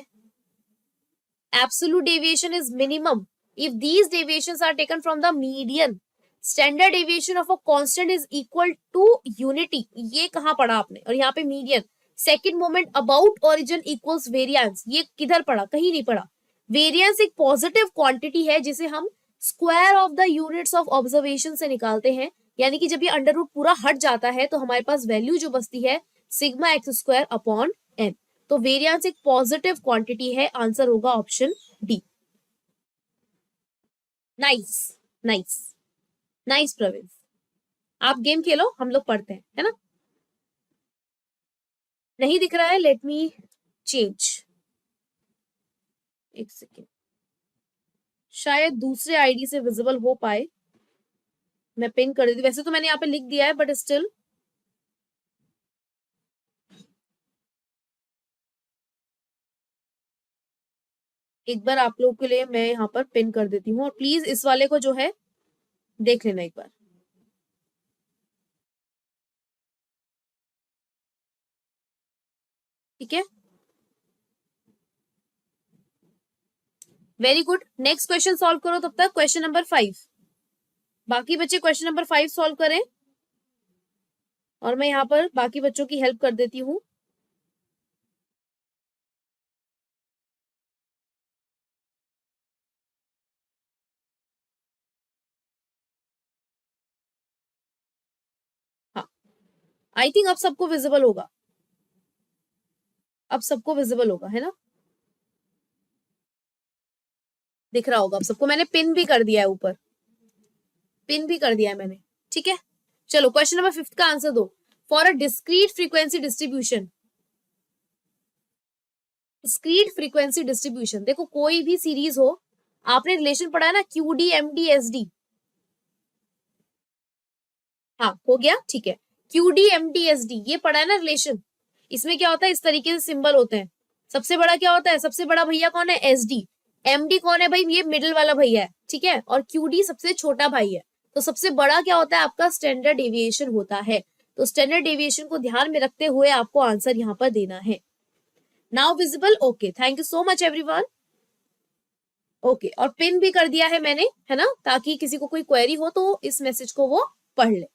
Absolute deviation is minimum if these deviations are taken from the median. Standard deviation of a constant is equal to unity. ये कहाँ पढ़ा आपने, और यहाँ पे median. Second moment about origin equals variance, ये किधर पढ़ा, कहीं नहीं पढ़ा। वेरिएंस एक पॉजिटिव क्वांटिटी है जिसे हम square of the units of observation से निकालते हैं, यानी कि जब ये अंडर रूट पूरा हट जाता है तो हमारे पास वैल्यू जो बचती है sigma x square upon n. तो वेरिएंस एक पॉजिटिव क्वांटिटी है, आंसर होगा option D. Nice nice nice Praveen, आप गेम खेलो, हम लोग पढ़ते हैं, है ना। नहीं दिख रहा है, लेट मी चेंज। एक सेकेंड, शायद दूसरे आईडी से विजिबल हो पाए, मैं पिन कर देती। वैसे तो मैंने यहाँ पे लिख दिया है, बट स्टिल एक बार आप लोगों के लिए मैं यहाँ पर पिन कर देती हूँ, और प्लीज इस वाले को जो है देख लेना एक बार। ठीक है, very good. Next question solve करो तब तक, क्वेश्चन नंबर 5। बाकी बच्चे क्वेश्चन नंबर 5 सॉल्व करें, और मैं यहाँ पर बाकी बच्चों की हेल्प कर देती हूँ। हाँ, आई थिंक अब सबको विजिबल होगा, अब सबको विजिबल होगा, है ना, दिख रहा होगा अब सबको। मैंने पिन भी कर दिया है ऊपर, पिन भी कर दिया है मैंने, ठीक है। चलो क्वेश्चन नंबर 5 का आंसर दो। For a discrete frequency distribution, discrete frequency distribution, देखो कोई भी सीरीज हो, आपने रिलेशन पढ़ा है ना, Q D M D S D. हाँ हो गया, ठीक है। Q D M D S D ये पढ़ा है ना रिलेशन। इसमें क्या होता है, इस तरीके से सिंबल होते हैं। सबसे बड़ा क्या होता है, सबसे बड़ा भैया कौन है, एस डी। एम डी कौन है भाई, ये मिडिल वाला भैया है, ठीक है। और क्यू डी सबसे छोटा भाई है। तो सबसे बड़ा क्या होता है, आपका स्टैंडर्ड डेविएशन होता है। तो स्टैंडर्ड डेविएशन को ध्यान में रखते हुए आपको आंसर यहाँ पर देना है। Now visible, okay, thank you so much everyone. Okay, और पिन भी कर दिया है मैंने, है ना, ताकि किसी को कोई क्वेरी हो तो इस मैसेज को वो पढ़ ले।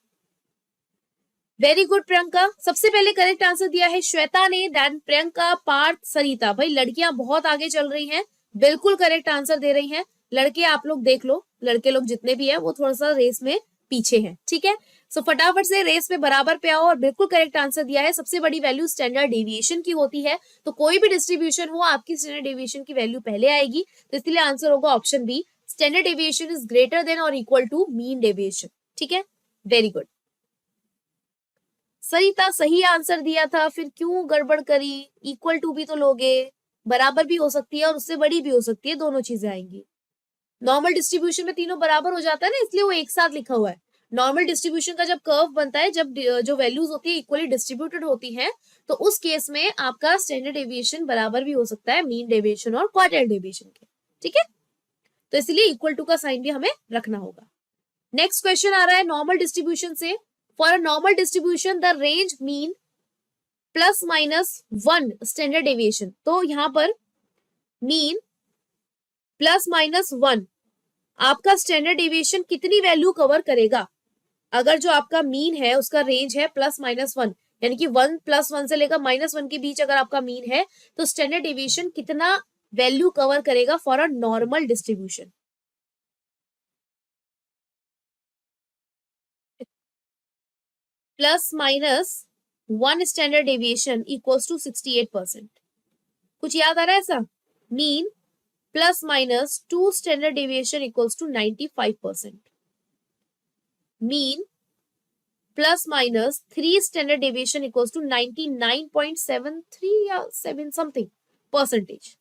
वेरी गुड प्रियंका, सबसे पहले करेक्ट आंसर दिया है श्वेता ने, देन प्रियंका, पार्थ, सरिता। भाई लड़कियां बहुत आगे चल रही हैं, बिल्कुल करेक्ट आंसर दे रही हैं। लड़के आप लोग देख लो, लड़के लोग जितने भी हैं वो थोड़ा सा रेस में पीछे हैं, ठीक है। सो फटाफट से रेस में बराबर पे आओ, और बिल्कुल करेक्ट आंसर दिया है। सबसे बड़ी वैल्यू स्टैंडर्ड डेविएशन की होती है, तो कोई भी डिस्ट्रीब्यूशन हो आपकी स्टैंडर्ड डेविएशन की वैल्यू पहले आएगी, तो इसलिए आंसर होगा option B, standard deviation is greater than और इक्वल टू मीन डेविएशन, ठीक है। Very good. सरिता सही आंसर दिया था, फिर क्यों गड़बड़ करी, इक्वल टू भी तो लोगे, बराबर भी हो सकती है और उससे बड़ी भी हो सकती है, दोनों चीजें आएंगी। नॉर्मल डिस्ट्रीब्यूशन में तीनों बराबर हो जाता है ना, इसलिए वो एक साथ लिखा हुआ है। नॉर्मल डिस्ट्रीब्यूशन का जब कर्व बनता है, जब जो वैल्यूज होती है इक्वली डिस्ट्रीब्यूटेड होती हैं, तो उस केस में आपका स्टैंडर्ड डेविएशन बराबर भी हो सकता है मीन डेविएशन और क्वार्टाइल डेविएशन के। ठीक है, तो इसलिए इक्वल टू का साइन भी हमें रखना होगा। नेक्स्ट क्वेश्चन आ रहा है नॉर्मल डिस्ट्रीब्यूशन से। For a normal distribution the range mean plus minus 1 standard deviation. तो यहां पर मीन प्लस माइनस 1 आपका स्टैंडर्ड डेविएशन कितनी वैल्यू कवर करेगा? अगर जो आपका मीन है उसका रेंज है प्लस माइनस 1, यानी कि 1 प्लस 1 से लेकर माइनस 1 के बीच अगर आपका मीन है, तो स्टैंडर्ड डेविएशन कितना वैल्यू कवर करेगा for a normal distribution? Plus minus 1 standard deviation equals to 68%। कुछ याद आ रहा है ऐसा? Mean plus minus 2 standard deviation equals to 95%। Mean plus minus 3 standard deviation equals to 99.73 या 7 समथिंग परसेंटेज।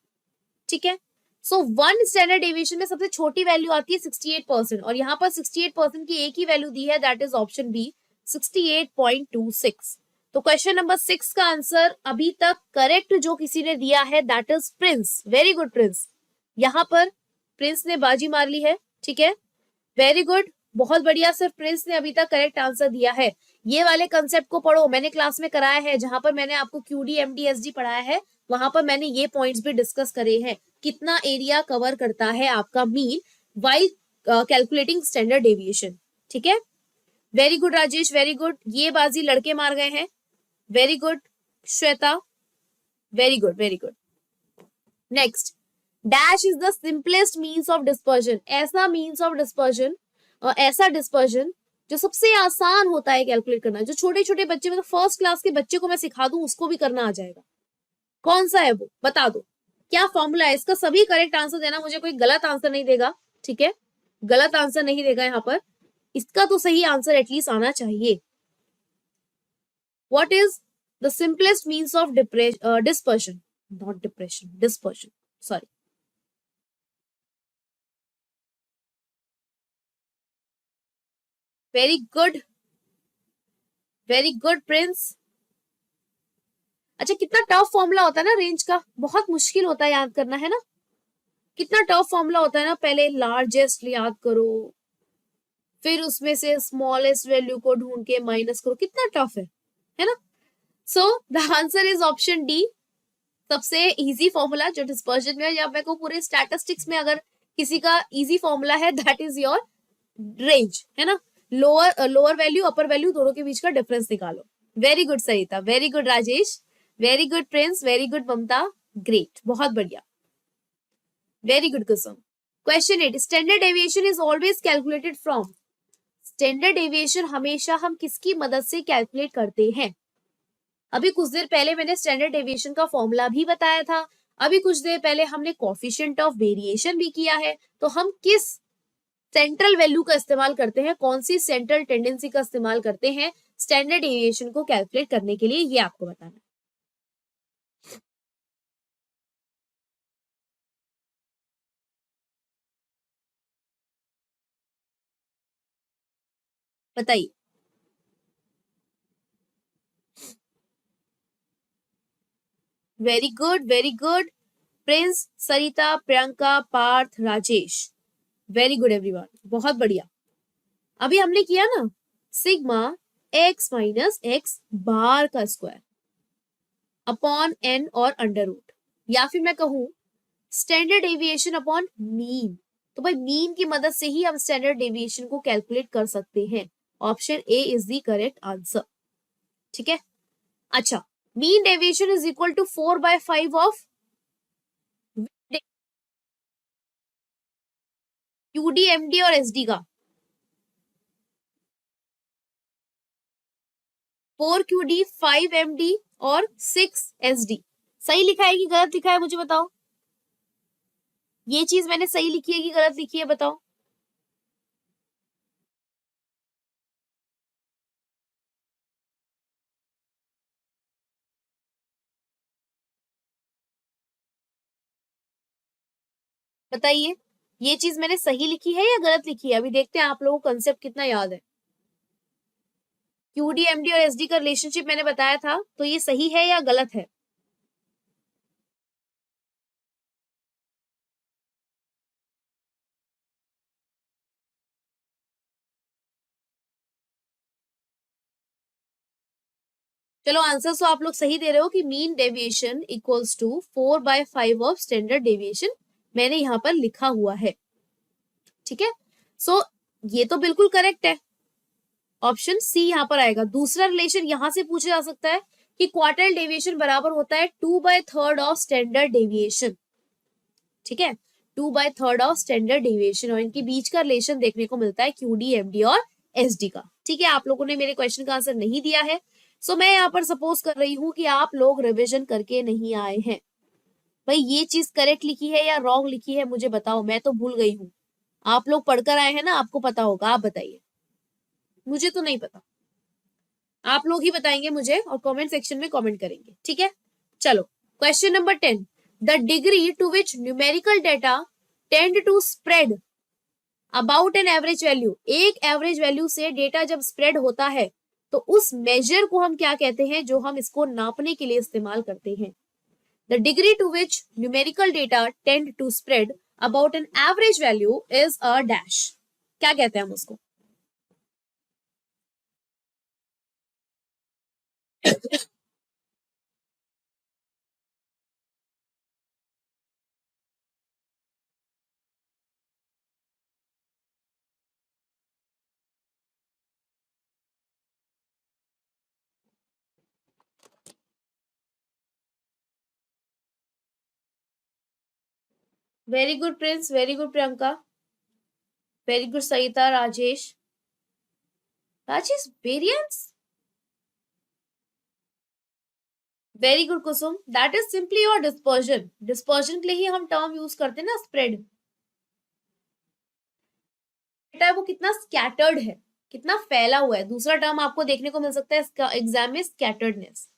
ठीक है, सो 1 स्टैंडर्ड डेविएशन में सबसे छोटी वैल्यू आती है 68%, और यहाँ पर 68% की एक ही वैल्यू दी है, दैट इज ऑप्शन बी 68.26। तो क्वेश्चन नंबर 6 का आंसर अभी तक करेक्ट जो किसी ने दिया है that is Prince. Very good Prince, यहाँ पर प्रिंस ने बाजी मार ली है। ठीक है, वेरी गुड, बहुत बढ़िया, सिर्फ प्रिंस ने अभी तक करेक्ट आंसर दिया है। ये वाले कंसेप्ट को पढ़ो, मैंने क्लास में कराया है, जहां पर मैंने आपको क्यूडी एमडी एसडी पढ़ाया है, वहां पर मैंने ये पॉइंट्स भी डिस्कस करे हैं। कितना एरिया कवर करता है आपका mean while calculating standard deviation. ठीक है, very good Rajesh, very good, ये बाजी लड़के मार गए हैं। Very good Shweta, very good very good. Next, dash is the simplest means of dispersion. ऐसा मीन्स ऑफ डिस्पर्जन, ऐसा डिस्पर्जन जो सबसे आसान होता है कैलकुलेट करना, जो छोटे छोटे बच्चे, मतलब फर्स्ट क्लास के बच्चे को मैं सिखा दूं उसको भी करना आ जाएगा। कौन सा है वो, बता दो क्या फॉर्मूला है इसका। सभी करेक्ट आंसर देना, मुझे कोई गलत आंसर नहीं देगा। ठीक है, गलत आंसर नहीं देगा यहाँ पर, इसका तो सही आंसर एटलीस्ट आना चाहिए। What is the simplest means of dispersion, not depression, dispersion, sorry. Very good, very good Prince. अच्छा, कितना टफ फॉर्मूला होता है ना रेंज का, बहुत मुश्किल होता है याद करना, है ना? कितना टफ फॉर्मूला होता है ना, पहले लार्जेस्ट याद करो, फिर उसमें से स्मॉलेस्ट वैल्यू को ढूंढ के माइनस करो, कितना टफ है ना? So the answer is option D, सबसे इजी फॉर्मूला जो डिस्पर्जन में, या मैं को पूरे स्टैटिस्टिक्स में अगर किसी का इजी फॉर्मूला है दैट इज योर रेंज, है ना? लोअर वैल्यू अपर वैल्यू दोनों के बीच का डिफरेंस निकालो। Very good Sarita, very good Rajesh, very good Prince, very good Mamta, great, बहुत बढ़िया, very good Kusum. Question 8, standard deviation is always calculated from. Standard deviation हमेशा हम किसकी मदद से कैलकुलेट करते हैं? अभी कुछ देर पहले मैंने स्टैंडर्ड डेविएशन का फॉर्मूला भी बताया था, अभी कुछ देर पहले हमने कोफिशिएंट ऑफ वेरिएशन भी किया है। तो हम किस सेंट्रल वैल्यू का इस्तेमाल करते हैं, कौन सी सेंट्रल टेंडेंसी का इस्तेमाल करते हैं स्टैंडर्ड डेविएशन को कैलकुलेट करने के लिए, ये आपको बताना है। बताइए। Very good, very good Prince, Sarita, Priyanka, Parth, Rajesh, very good everyone, बहुत बढ़िया। अभी हमने किया ना sigma x minus x bar का स्क्वायर अपॉन एन और अंडर रूट, या फिर मैं कहूं स्टैंडर्ड डेविएशन अपॉन मीन। तो भाई मीन की मदद से ही हम स्टैंडर्ड डेविएशन को कैलकुलेट कर सकते हैं। Option A is the correct answer. ठीक है, अच्छा, mean deviation is equal to 4/5 of QD MD और एसडी का। 4 QD 5 MD और 6 SD। सही लिखा है कि गलत लिखा है, मुझे बताओ। ये चीज मैंने सही लिखी है कि गलत लिखी है, बताओ। बताइए ये चीज मैंने सही लिखी है या गलत लिखी है? अभी देखते हैं आप लोगों को कंसेप्ट कितना याद है। क्यूडी, एमडी और एसडी का रिलेशनशिप मैंने बताया था, तो ये सही है या गलत है? चलो आंसर तो आप लोग सही दे रहे हो कि mean deviation equals to 4/5 of standard deviation, मैंने यहाँ पर लिखा हुआ है। ठीक है, सो ये तो बिल्कुल करेक्ट है, ऑप्शन सी यहाँ पर आएगा। दूसरा रिलेशन यहाँ से पूछा जा सकता है कि क्वार्टाइल डेविएशन बराबर होता है 2/3 ऑफ स्टैंडर्ड डेविएशन। ठीक है, 2/3 ऑफ स्टैंडर्ड डेविएशन, और इनके बीच का रिलेशन देखने को मिलता है क्यूडी, एमडी और एसडी का। ठीक है, आप लोगों ने मेरे क्वेश्चन का आंसर नहीं दिया है, सो मैं यहाँ पर सपोज कर रही हूँ कि आप लोग रिविजन करके नहीं आए हैं। भाई ये चीज करेक्ट लिखी है या रॉन्ग लिखी है मुझे बताओ, मैं तो भूल गई हूँ। आप लोग पढ़कर आए हैं ना, आपको पता होगा, आप बताइए, मुझे तो नहीं पता। आप लोग ही बताएंगे मुझे और कमेंट सेक्शन में कमेंट करेंगे। ठीक है, चलो question number 10, the degree to which numerical data tend to spread about an average value. एक एवरेज वैल्यू से डेटा जब स्प्रेड होता है तो उस मेजर को हम क्या कहते हैं, जो हम इसको नापने के लिए इस्तेमाल करते हैं। The degree to which numerical data tend to spread about an average value is a dash. क्या कहते हैं हम उसको? Very good Prince, very good Priyanka, very good Sarita, Rajesh, Rajesh variance, very good Kusum, that is simply your dispersion. Dispersion के लिए ही हम term use करते हैं ना, स्प्रेड। बेटा वो कितना स्कैटर्ड है, कितना फैला हुआ है। दूसरा टर्म आपको देखने को मिल सकता है इसका एग्जाम में, स्कैटर्डनेस।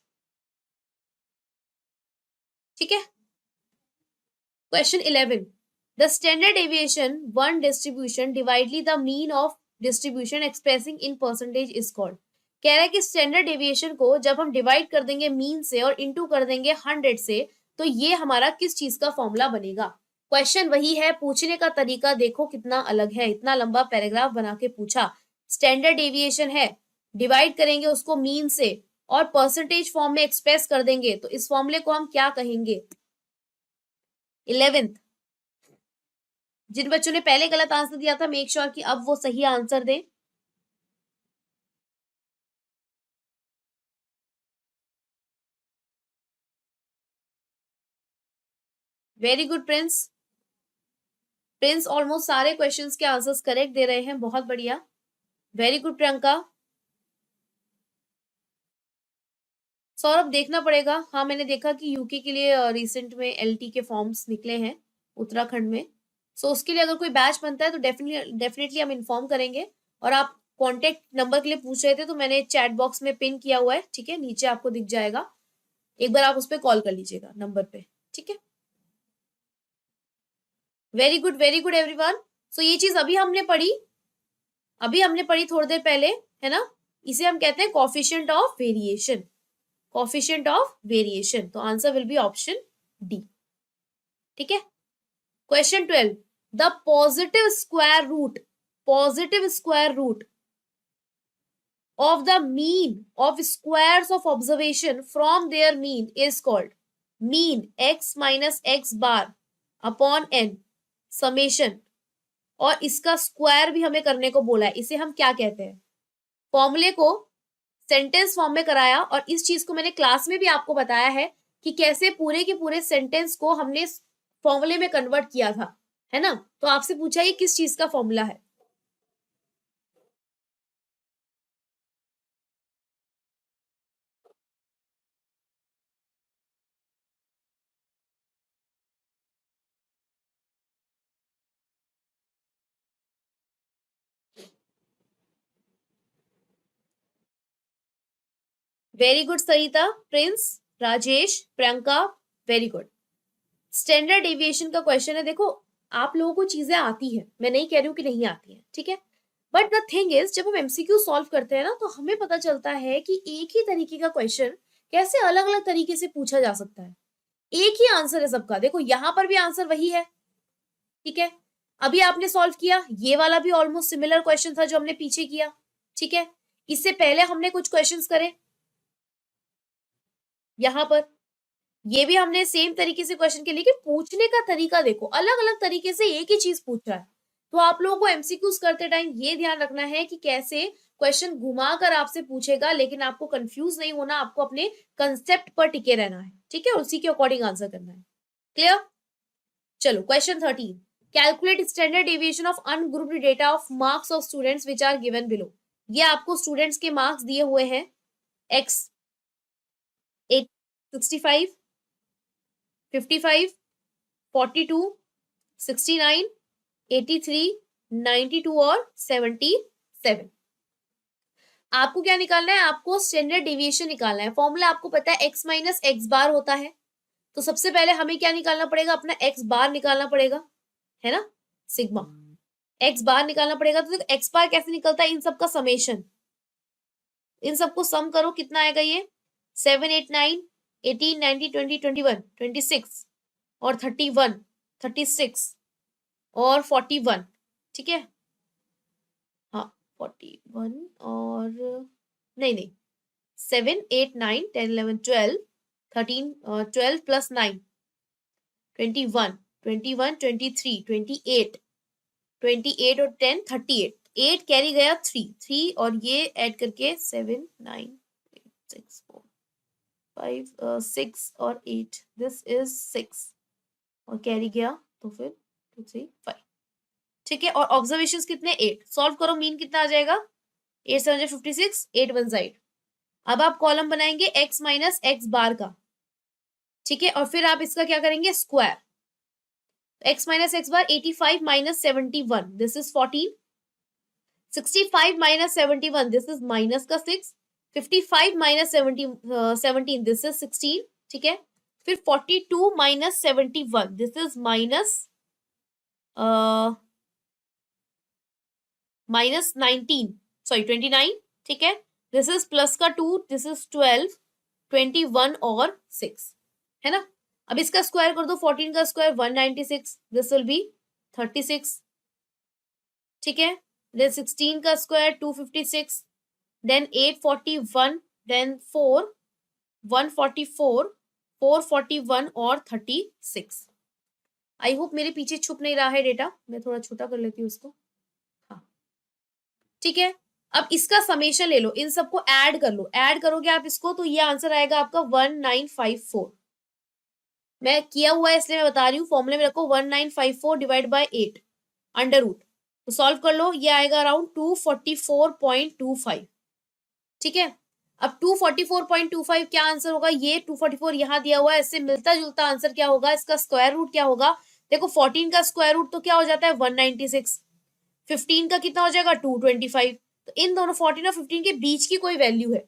ठीक है, question 11, the standard deviation one distribution divided by the mean of distribution expressing in percentage is called. कह रहा है कि स्टैंडर्ड डेविएशन को जब हम डिवाइड कर देंगे मीन से और इनटू कर देंगे 100 से, तो ये हमारा किस चीज का फॉर्मूला बनेगा। क्वेश्चन वही है, पूछने का तरीका देखो कितना अलग है। इतना लंबा पैराग्राफ बना के पूछा, स्टैंडर्ड डेविएशन है, डिवाइड करेंगे उसको मीन से और परसेंटेज फॉर्म में एक्सप्रेस कर देंगे, तो इस फॉर्मूले को हम क्या कहेंगे? 11th, जिन बच्चों ने पहले गलत आंसर दिया था, मेक श्योर कि अब वो सही आंसर दें। Very good Prince, Prince almost सारे क्वेश्चंस के आंसर्स करेक्ट दे रहे हैं, बहुत बढ़िया। Very good Priyanka. सौरभ देखना पड़ेगा, हाँ मैंने देखा कि यूके के लिए रिसेंट में एलटी के फॉर्म्स निकले हैं उत्तराखंड में, सो उसके लिए अगर कोई बैच बनता है तो डेफिनेटली हम इन्फॉर्म करेंगे। और आप कॉन्टेक्ट नंबर के लिए पूछ रहे थे, तो मैंने चैट बॉक्स में पिन किया हुआ है, ठीक है, नीचे आपको दिख जाएगा, एक बार आप उस पर कॉल कर लीजिएगा नंबर पे। ठीक है, वेरी गुड एवरीवन। सो ये चीज अभी हमने पढ़ी, थोड़ी देर पहले, है ना। इसे हम कहते हैं coefficient of variation, coefficient of variation. तो answer will be option D. ठीक है, question 12, the positive square root of the mean of squares of observation from their mean is called mean x minus x bar upon n summation, और इसका square भी हमें करने को बोला है, इसे हम क्या कहते हैं? फॉर्मूले को सेंटेंस फॉर्म में कराया, और इस चीज को मैंने क्लास में भी आपको बताया है कि कैसे पूरे के पूरे सेंटेंस को हमने फॉर्मूले में कन्वर्ट किया था, है ना। तो आपसे पूछा ये किस चीज का फॉर्मूला है? Very good Sarita, Prince, Rajesh, Priyanka, very good. Standard deviation का क्वेश्चन है, देखो आप लोगों को चीजें आती हैं, मैं नहीं कह रही हूँ कि नहीं आती हैं, ठीक है, बट द थिंग इज जब हम एमसीक्यू सॉल्व करते हैं ना तो हमें पता चलता है कि एक ही तरीके का क्वेश्चन कैसे अलग अलग तरीके से पूछा जा सकता है। एक ही आंसर है सबका, देखो यहाँ पर भी आंसर वही है, ठीक है, अभी आपने सॉल्व किया, ये वाला भी ऑलमोस्ट सिमिलर क्वेश्चन था जो हमने पीछे किया, ठीक है, इससे पहले हमने कुछ क्वेश्चंस करे यहाँ पर, ये भी हमने सेम तरीके से क्वेश्चन के, लेकिन पूछने का तरीका देखो अलग अलग तरीके से एक ही चीज पूछ रहा है। तो आप लोगों को एमसीक्यूज करते टाइम ये ध्यान रखना है कि कैसे क्वेश्चन घुमा कर आपसे पूछेगा, लेकिन आपको कंफ्यूज नहीं होना, आपको अपने कंसेप्ट पर टिके रहना है, ठीक है, उसी के अकॉर्डिंग आंसर करना है। क्लियर? चलो question 13, calculate standard deviation of ungrouped data of marks of students which are given below. ये आपको स्टूडेंट्स के मार्क्स दिए हुए हैं, x 65, 55, 42, 69, 83, 92 और 77। आपको क्या निकालना है? आपको स्टैंडर्ड डेविएशन निकालना है। फॉर्मूला आपको पता है x माइनस एक्स बार होता है, तो सबसे पहले हमें क्या निकालना पड़ेगा? अपना x बार निकालना पड़ेगा, है ना, सिग्मा x बार निकालना पड़ेगा। तो x बार कैसे निकलता है? इन सबका समेशन, इन सबको सम करो, कितना आएगा ये? 7, 8, 9, 18, 19, 20, 21, 26 और 31, 36 और 41, ठीक है, हाँ 41 और नहीं 7, 8, 9, 10, 11, 12, 13, 12 प्लस 9, 21, 21, 23, 28, 28 और 10, 38, 8 कैरी गया 3 और ये ऐड करके 7, 9, 6, 4, 5, 6 और 8, दिस इज 6 और कैरी गया तो फिर 2, 3, 5, ठीक है, और ऑब्जर्वेशंस कितने? 8। सॉल्व करो, मीन कितना आ जाएगा? 8 7 56, 8 वन साइड। अब आप कॉलम बनाएंगे x माइनस एक्स बार का, ठीक है, और फिर आप इसका क्या करेंगे? Square. x minus x bar 85 minus 71, this is 14, 65 minus 71, this is minus का 6, 55 माइनस 17, दिस इज 16, ठीक है, फिर 42 minus 71, this is minus minus 19, sorry 29, ठीक है, दिस इज प्लस का 2, दिस इज 12, 21 और 6, है ना। अब इसका स्क्वायर कर दो, 14 का स्क्वायर 196, दिस विल बी 36, ठीक है, देन 16 का स्क्वायर 256, देन 841, देन 4 144, 441 और 36। आई होप मेरे पीछे छुप नहीं रहा है डेटा, मैं थोड़ा छोटा कर लेती हूँ उसको, हाँ ठीक है। अब इसका समेशन ले लो, इन सबको ऐड कर लो, ऐड करोगे आप इसको तो ये आंसर आएगा आपका 1954। मैं किया हुआ है इसलिए मैं बता रही हूँ, फॉर्मूले में रखो 1954 डिवाइड बाय 8 अंडर रूट, तो सॉल्व कर लो, ये आएगा अराउंड 244.25, ठीक है। अब 244.25 क्या आंसर होगा? ये 244 यहाँ दिया हुआ है, इससे मिलता जुलता आंसर क्या होगा? इसका स्क्वायर रूट क्या होगा? देखो 14 का स्क्वायर रूट तो क्या हो जाता है? 196, 15 का कितना हो जाएगा? 225, तो इन दोनों 14 और 15 के बीच की कोई वैल्यू है,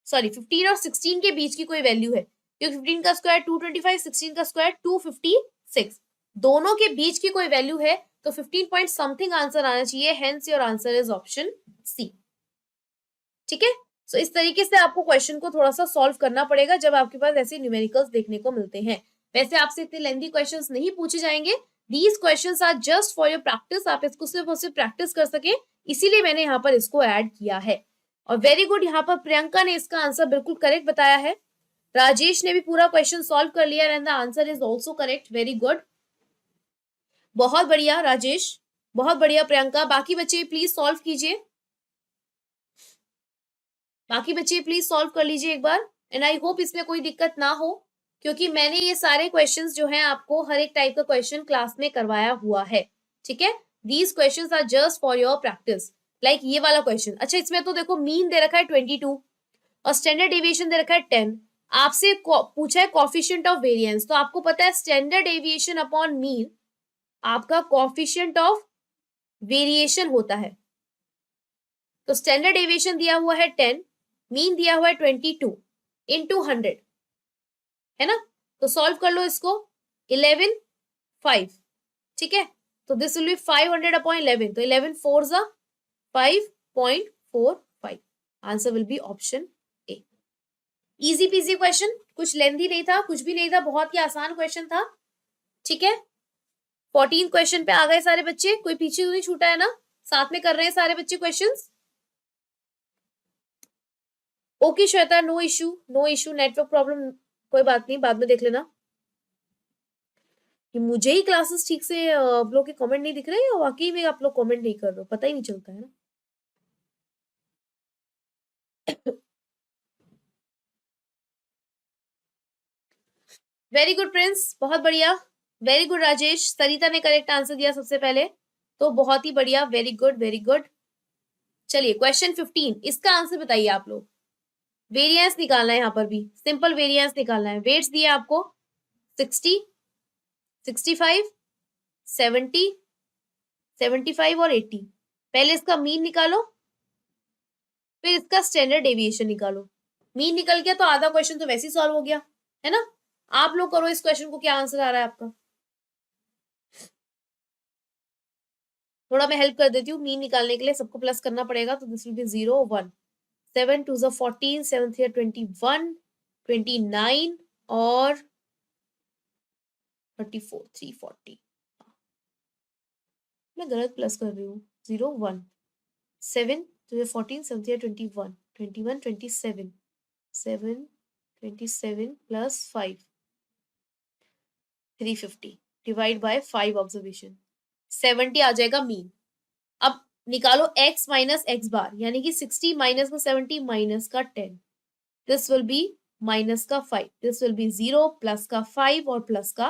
सॉरी 15 और 16 के बीच की कोई वैल्यू है, क्योंकि 15 का स्क्वायर 225, 16 का स्क्वायर 256, दोनों के बीच की कोई वैल्यू है, तो 15 पॉइंट समथिंग आंसर आना चाहिए, hence your answer is option C, ठीक है। सो इस तरीके से आपको क्वेश्चन को थोड़ा सा सॉल्व करना पड़ेगा जब आपके पास ऐसे न्यूमेरिकल्स देखने को मिलते हैं। वैसे आपसे इतने लेंथी क्वेश्चंस नहीं पूछे जाएंगे, these questions are just for your practice, आप इसको सिर्फ और सिर्फ प्रैक्टिस कर सके, इसीलिए मैंने यहाँ पर इसको ऐड किया है। और वेरी गुड, यहाँ पर प्रियंका ने इसका आंसर बिल्कुल करेक्ट बताया है, राजेश ने भी पूरा क्वेश्चन सॉल्व कर लिया and the answer is also correct, very good, बहुत बढ़िया राजेश, बहुत बढ़िया प्रियंका। बाकी बच्चे प्लीज सॉल्व कीजिए, बाकी बच्चे प्लीज सॉल्व कर लीजिए एक बार, एंड आई होप इसमें कोई दिक्कत ना हो, क्योंकि मैंने ये सारे क्वेश्चंस जो हैं आपको हर एक टाइप का क्वेश्चन क्लास में करवाया हुआ है, ठीक है। These questions are just for your practice, like ये वाला क्वेश्चन, अच्छा इसमें तो देखो मीन दे रखा है 22 और स्टैंडर्ड डेविएशन दे रखा है 10, आपसे पूछा है कॉफिशिएंट ऑफ वेरिएंस, तो आपको पता है स्टैंडर्ड डेविएशन अपॉन मीन आपका कॉफिशिएंट ऑफ वेरिएशन होता है, तो स्टैंडर्ड डेविएशन दिया हुआ है 10, मीन दिया हुआ है 22 इंटू 100, है ना, तो सॉल्व कर लो इसको 11 5, ठीक है, तो दिस विल बी 500 अपॉन 11, तो 11 4 जा 5.45. Answer will be option A. Easy PG question, कुछ लेंथी नहीं था, कुछ भी नहीं था, बहुत ही आसान क्वेश्चन था. ठीक है, 14 क्वेश्चन पे आ गए सारे बच्चे, कोई पीछे तो नहीं छूटा है ना? साथ में कर रहे हैं सारे बच्चे questions. Okay Shweta, no issue, no issue, network problem कोई बात नहीं, बाद में देख लेना. कि मुझे ही क्लासेस ठीक से आप लोग के कमेंट नहीं दिख रहे या वाकई में आप लोग कमेंट नहीं कर रहे हो, पता ही नहीं चलता है ना. वेरी गुड प्रिंस, बहुत बढ़िया. वेरी गुड राजेश, सरिता ने करेक्ट आंसर दिया सबसे पहले, तो बहुत ही बढ़िया, वेरी गुड वेरी गुड. चलिए क्वेश्चन 15, इसका आंसर बताइए आप लोग. वेरिएंस निकालना है, यहाँ पर भी सिंपल वेरिएंस निकालना है. वेट्स दिए आपको 60, 65, 70, 75 और 80. पहले इसका मीन निकालो, फिर इसका स्टैंडर्ड डेविएशन निकालो. मीन निकल गया तो आधा क्वेश्चन तो वैसे ही सॉल्व हो गया है ना. आप लोग करो इस क्वेश्चन को, क्या आंसर आ रहा है आपका. थोड़ा मैं हेल्प कर देती हूँ. मीन निकालने के लिए सबको प्लस करना पड़ेगा, तो दिस विल बी 0 1. 7 2 14, 7 3 21, 29 और 34, 340. मैं गलत प्लस कर रही हूँ. 0 1, 7 2 14, 7 3 21, 21 27, 7 27 प्लस 5 350 डिवाइड बाय 5 ऑब्जर्वेशन, 70 आ जाएगा मीन. अब निकालो x माइनस एक्स बार, यानी कि 60 माइनस का 70 माइनस का 10, दिस विल बी माइनस का 5, दिस विल बी 0 प्लस का 5 और प्लस का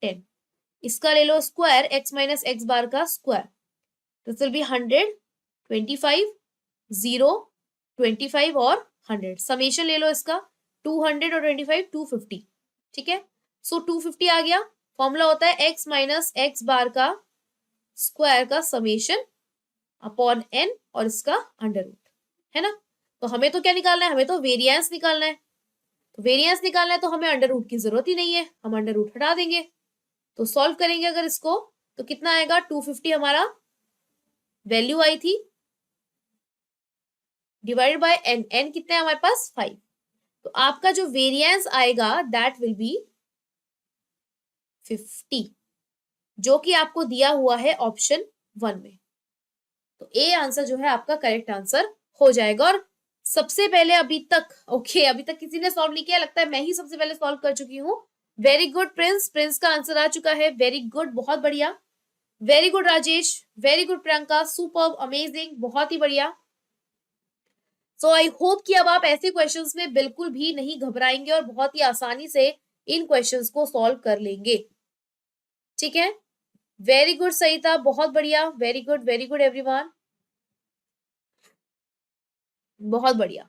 10. इसका ले लो square, x minus x bar का स्क्वायर, दिस विल बी 100, 25, 0, 25 और 100. समेशन ले लो इसका, 200 और 25 250. ठीक है, सो 250 आ गया. फॉर्मूला होता है x माइनस एक्स बार का स्क्वायर का समेशन अपॉन n और इसका अंडर रूट, है ना. तो हमें तो क्या निकालना है, हमें तो वेरिएंस निकालना है. तो वेरिएंस निकालना है तो हमें अंडर रूट की जरूरत ही नहीं है, हम अंडर रूट हटा देंगे. तो सॉल्व करेंगे अगर इसको, तो कितना आएगा, 250 हमारा वैल्यू आई थी, डिवाइड बाय n, n कितना है हमारे पास 5. तो आपका जो वेरिएंस आएगा दैट विल बी 50, जो कि आपको दिया हुआ है ऑप्शन 1 में. तो ए आंसर जो है आपका करेक्ट आंसर हो जाएगा. और सबसे पहले अभी तक अभी तक किसी ने सॉल्व नहीं किया, लगता है मैं ही सबसे पहले सॉल्व कर चुकी हूँ. वेरी गुड प्रिंस, प्रिंस का आंसर आ चुका है, वेरी गुड, बहुत बढ़िया. Very good Rajesh, very good Priyanka, superb, amazing, बहुत ही बढ़िया. सो आई होप कि अब आप ऐसे क्वेश्चंस में बिल्कुल भी नहीं घबराएंगे और बहुत ही आसानी से इन क्वेश्चंस को सॉल्व कर लेंगे. ठीक है, वेरी गुड सहिता, बहुत बढ़िया, वेरी गुड एवरीवन, बहुत बढ़िया.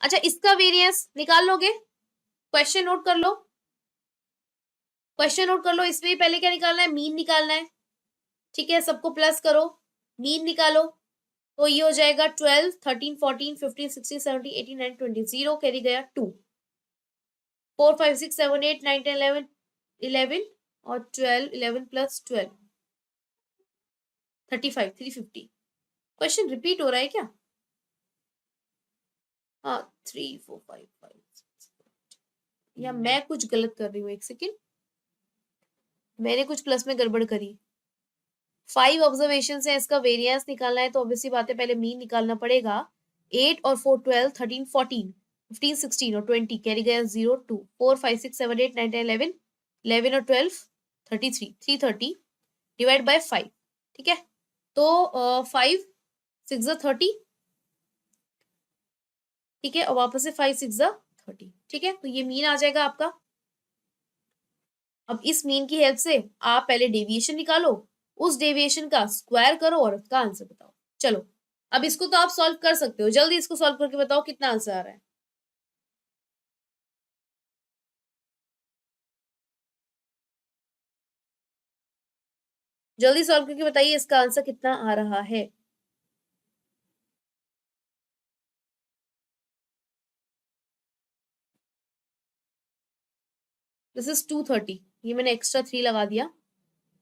अच्छा, इसका वेरिएंस निकाल लोगे, क्वेश्चन नोट कर लो, क्वेश्चन नोट कर लो. इसमें पहले क्या निकालना है, मीन निकालना है. ठीक है, सबको प्लस करो, मीन निकालो. तो ये हो जाएगा 12, 13, 14, 15, 16, 17, 18, 19, 20, 0 कैरी गया 2, 4 5 6 7 8 9 10 11 11 और 12, 11 प्लस 12 35 350. क्वेश्चन रिपीट हो रहा है क्या? हाँ, 3 4 5 5, या मैं कुछ गलत कर रही हूँ, एक सेकेंड, मैंने कुछ प्लस में गड़बड़ करी. 5 ऑब्जर्वेशन है, इसका वेरिएंस निकालना है, तो ऑब्वियसली बात है पहले मीन निकालना पड़ेगा. 8 और 4 12, 13 14, 15 16 और 20 कैरी गया 0 2, 4 5 6 7 8 9 10 11 11 और 12 33 330 डिवाइड बाय 5. ठीक है, तो 5 6 30. ठीक है, और वापस से 5 6 30. ठीक है, तो ये मीन आ जाएगा आपका. अब इस मीन की हेल्प से आप पहले डेविएशन निकालो, उस डेविएशन का स्क्वायर करो और उसका आंसर बताओ. चलो, अब इसको तो आप सॉल्व कर सकते हो, जल्दी इसको सॉल्व करके बताओ कितना आंसर आ रहा है. जल्दी सॉल्व करके बताइए इसका आंसर कितना आ रहा है. दिस इज 230, ये मैंने एक्स्ट्रा 3 लगा दिया.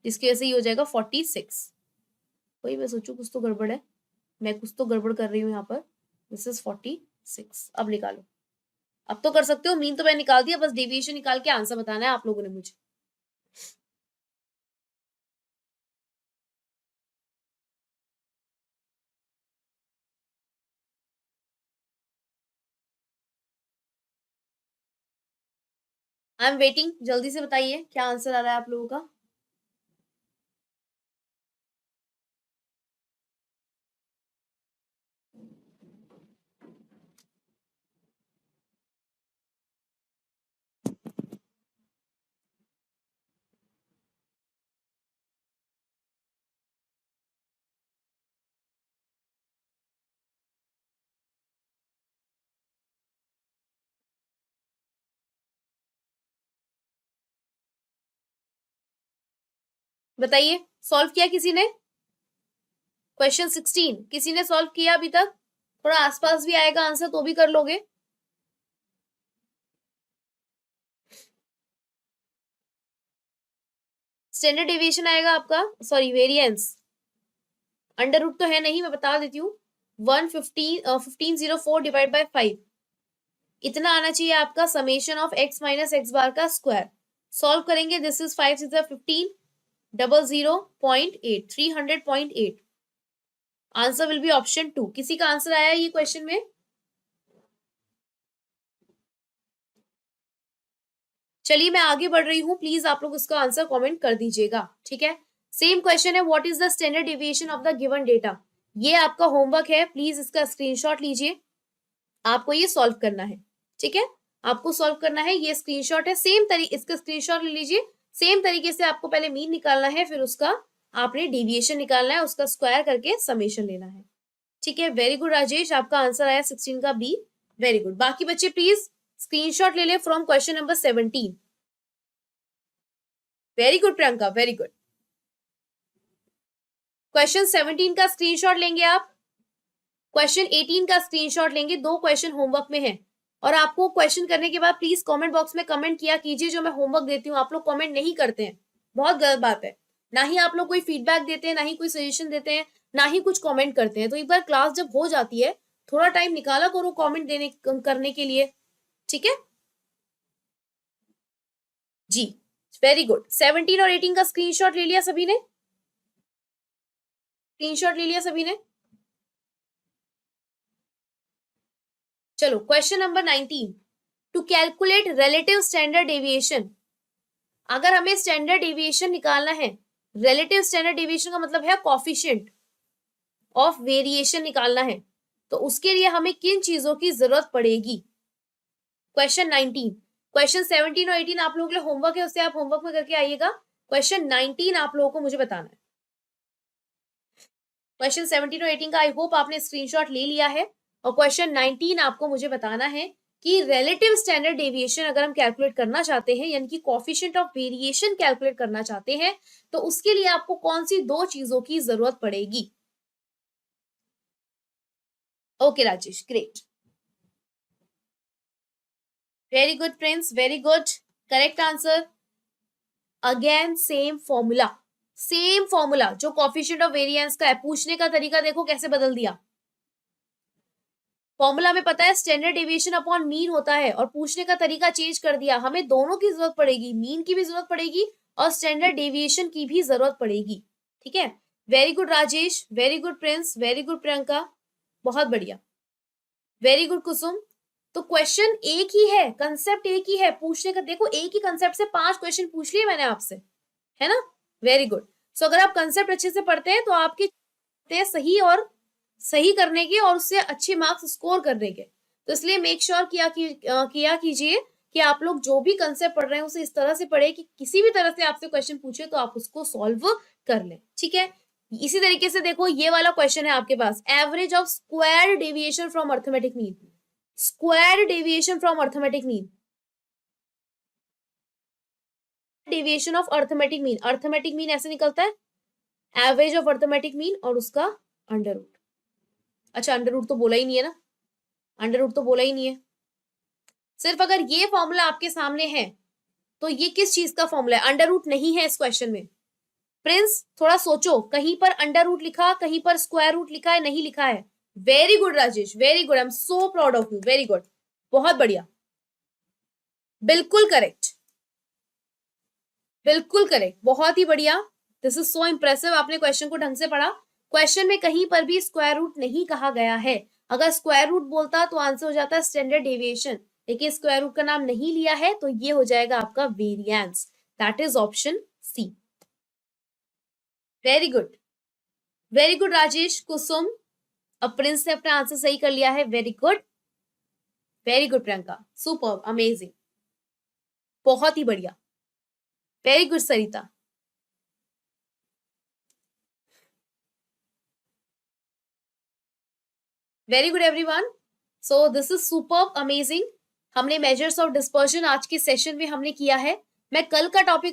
जिसकी वजह से ये हो जाएगा 46। वही मैं सोचू कुछ तो गड़बड़ है, मैं कुछ तो गड़बड़ कर रही हूँ यहाँ पर। This is 46। अब निकालो, अब तो कर सकते हो। मीन तो मैं निकाल दिया, बस डेविएशन निकाल के आंसर बताना है आप लोगों ने मुझे। आई एम वेटिंग, जल्दी से बताइए क्या आंसर आ रहा है आप लोगों का। बताइए, सॉल्व किया किसी ने? क्वेश्चन 16 किसी ने सॉल्व किया अभी तक? थोड़ा आसपास भी आएगा आंसर तो भी कर लोगे। स्टैंडर्ड डेविएशन आएगा आपका, सॉरी वेरिएंस। अंडर रूट तो है नहीं, मैं बता देती हूँ। 1504 डिवाइड बाय 5, इतना आना चाहिए आपका summation of x minus x bar का स्क्वायर। सॉल्व करेंगे, this is 5 6 15 00.8 300.8। Answer will be option 2। किसी का आंसर आया ये क्वेश्चन में? चलिए मैं आगे बढ़ रही हूँ, प्लीज आप लोग इसका आंसर कमेंट कर दीजिएगा, ठीक है। सेम क्वेश्चन है, what is the standard deviation of the given data. ये आपका होमवर्क है, प्लीज इसका स्क्रीनशॉट लीजिए, आपको ये सॉल्व करना है, ठीक है। आपको सॉल्व करना है, ये स्क्रीनशॉट है, सेम तरीके इसका स्क्रीनशॉट ले लीजिए। सेम तरीके से आपको पहले मीन निकालना है, फिर उसका आपने डेविएशन निकालना है, उसका स्क्वायर करके समेशन लेना है, ठीक है। वेरी गुड राजेश, आपका आंसर आया 16 का बी। Very good. बाकी बच्चे प्लीज स्क्रीनशॉट ले ले from question number 17। Very good Priyanka, very good. Question 17 का स्क्रीनशॉट लेंगे आप, क्वेश्चन 18 का स्क्रीनशॉट लेंगे। दो क्वेश्चन होमवर्क में है, और आपको क्वेश्चन करने के बाद प्लीज कमेंट बॉक्स में कमेंट किया कीजिए। जो मैं होमवर्क देती हूँ आप लोग कमेंट नहीं करते हैं, बहुत गलत बात है। ना ही आप लोग कोई फीडबैक देते हैं, ना ही कोई सजेशन देते हैं, ना ही कुछ कमेंट करते हैं। तो एक बार क्लास जब हो जाती है, थोड़ा टाइम निकाला करो कमेंट देने करने के लिए, ठीक है जी। Very good. 17 और 18 का स्क्रीनशॉट ले लिया सभी ने? स्क्रीनशॉट ले लिया सभी ने? चलो question number 19, to calculate relative standard deviation. अगर हमें स्टैंडर्ड डेविएशन निकालना है, रिलेटिव स्टैंडर्ड डेविएशन का मतलब है कॉफिशिएंट ऑफ वेरिएशन निकालना है, तो उसके लिए हमें किन चीजों की जरूरत पड़ेगी। क्वेश्चन 19, क्वेश्चन 17 और 18 आप लोगों के लिए होमवर्क है, उससे आप होमवर्क में करके आइएगा। क्वेश्चन 19 आप लोगों को मुझे बताना है। क्वेश्चन 17 और 18 का आई होप आपने स्क्रीनशॉट ले लिया है, और क्वेश्चन 19 आपको मुझे बताना है कि रिलेटिव स्टैंडर्ड डेविएशन अगर हम कैलकुलेट करना चाहते हैं, यानी कि कोएफिशिएंट ऑफ वेरिएशन कैलकुलेट करना चाहते हैं, तो उसके लिए आपको कौन सी दो चीजों की जरूरत पड़ेगी। Okay Rajesh, great, very good Prince, very good, correct answer. Again same formula, same formula जो कोएफिशिएंट ऑफ वेरिएंस का है। पूछने का तरीका देखो कैसे बदल दिया। फॉर्मूला में पता है स्टैंडर्ड डेविएशन अपॉन मीन होता है, और पूछने का तरीका चेंज कर दिया। हमें दोनों की जरूरत पड़ेगी, मीन की भी जरूरत पड़ेगी और स्टैंडर्ड डेविएशन की भी जरूरत पड़ेगी, ठीक है। Very good Rajesh, very good Prince, very good Priyanka, बहुत बढ़िया, वेरी गुड कुसुम। तो क्वेश्चन एक ही है, कंसेप्ट एक ही है, पूछने का देखो एक ही कंसेप्ट से 5 क्वेश्चन पूछ लिए मैंने आपसे, है ना। Very good. सो अगर आप कंसेप्ट अच्छे से पढ़ते हैं तो आपके सही और सही करने के और उससे अच्छे मार्क्स स्कोर करने के। तो इसलिए मेक श्योर किया कीजिए कि आप लोग जो भी कंसेप्ट पढ़ रहे हैं उसे इस तरह से पढ़े कि किसी भी तरह से आपसे क्वेश्चन पूछे तो आप उसको सॉल्व कर लें, ठीक है। इसी तरीके से देखो ये वाला क्वेश्चन है आपके पास, average of square deviation from arithmetic mean, square deviation from arithmetic mean, deviation of arithmetic mean. Arithmetic mean ऐसे निकलता है एवरेज ऑफ अर्थमेटिक मीन और उसका अंडर रूट। अच्छा अंडर रूट तो बोला ही नहीं है ना, अंडर रूट तो बोला ही नहीं है। सिर्फ अगर ये फॉर्मूला आपके सामने है तो ये किस चीज का फॉर्मूला है, अंडर रूट नहीं है इस क्वेश्चन में। प्रिंस थोड़ा सोचो, कहीं पर अंडर रूट लिखा, कहीं पर स्क्वायर रूट लिखा है, नहीं लिखा है? Very good Rajesh, very good, I am so proud of you, very good, बहुत बढ़िया, बिल्कुल करेक्ट, बिल्कुल करेक्ट, बहुत ही बढ़िया। दिस इज सो इंप्रेसिव, आपने क्वेश्चन को ढंग से पढ़ा। क्वेश्चन में कहीं पर भी स्क्वायर रूट नहीं कहा गया है। अगर स्क्वायर रूट बोलता तो आंसर हो जाता है स्टैंडर्ड डेविएशन, लेकिन स्क्वायर रूट का नाम नहीं लिया है, तो ये हो जाएगा आपका variance, that is option C. Very good, very good Rajesh. Kusum, अब प्रिंस ने अपना आंसर सही कर लिया है, very good, very good Priyanka, super, amazing, बहुत ही बढ़िया, very good Sarita. Very good everyone, so this is super amazing. हमने मेजर्स ऑफ डिस्पर्शन आज के सेशन में हमने किया है। मैं कल का टॉपिक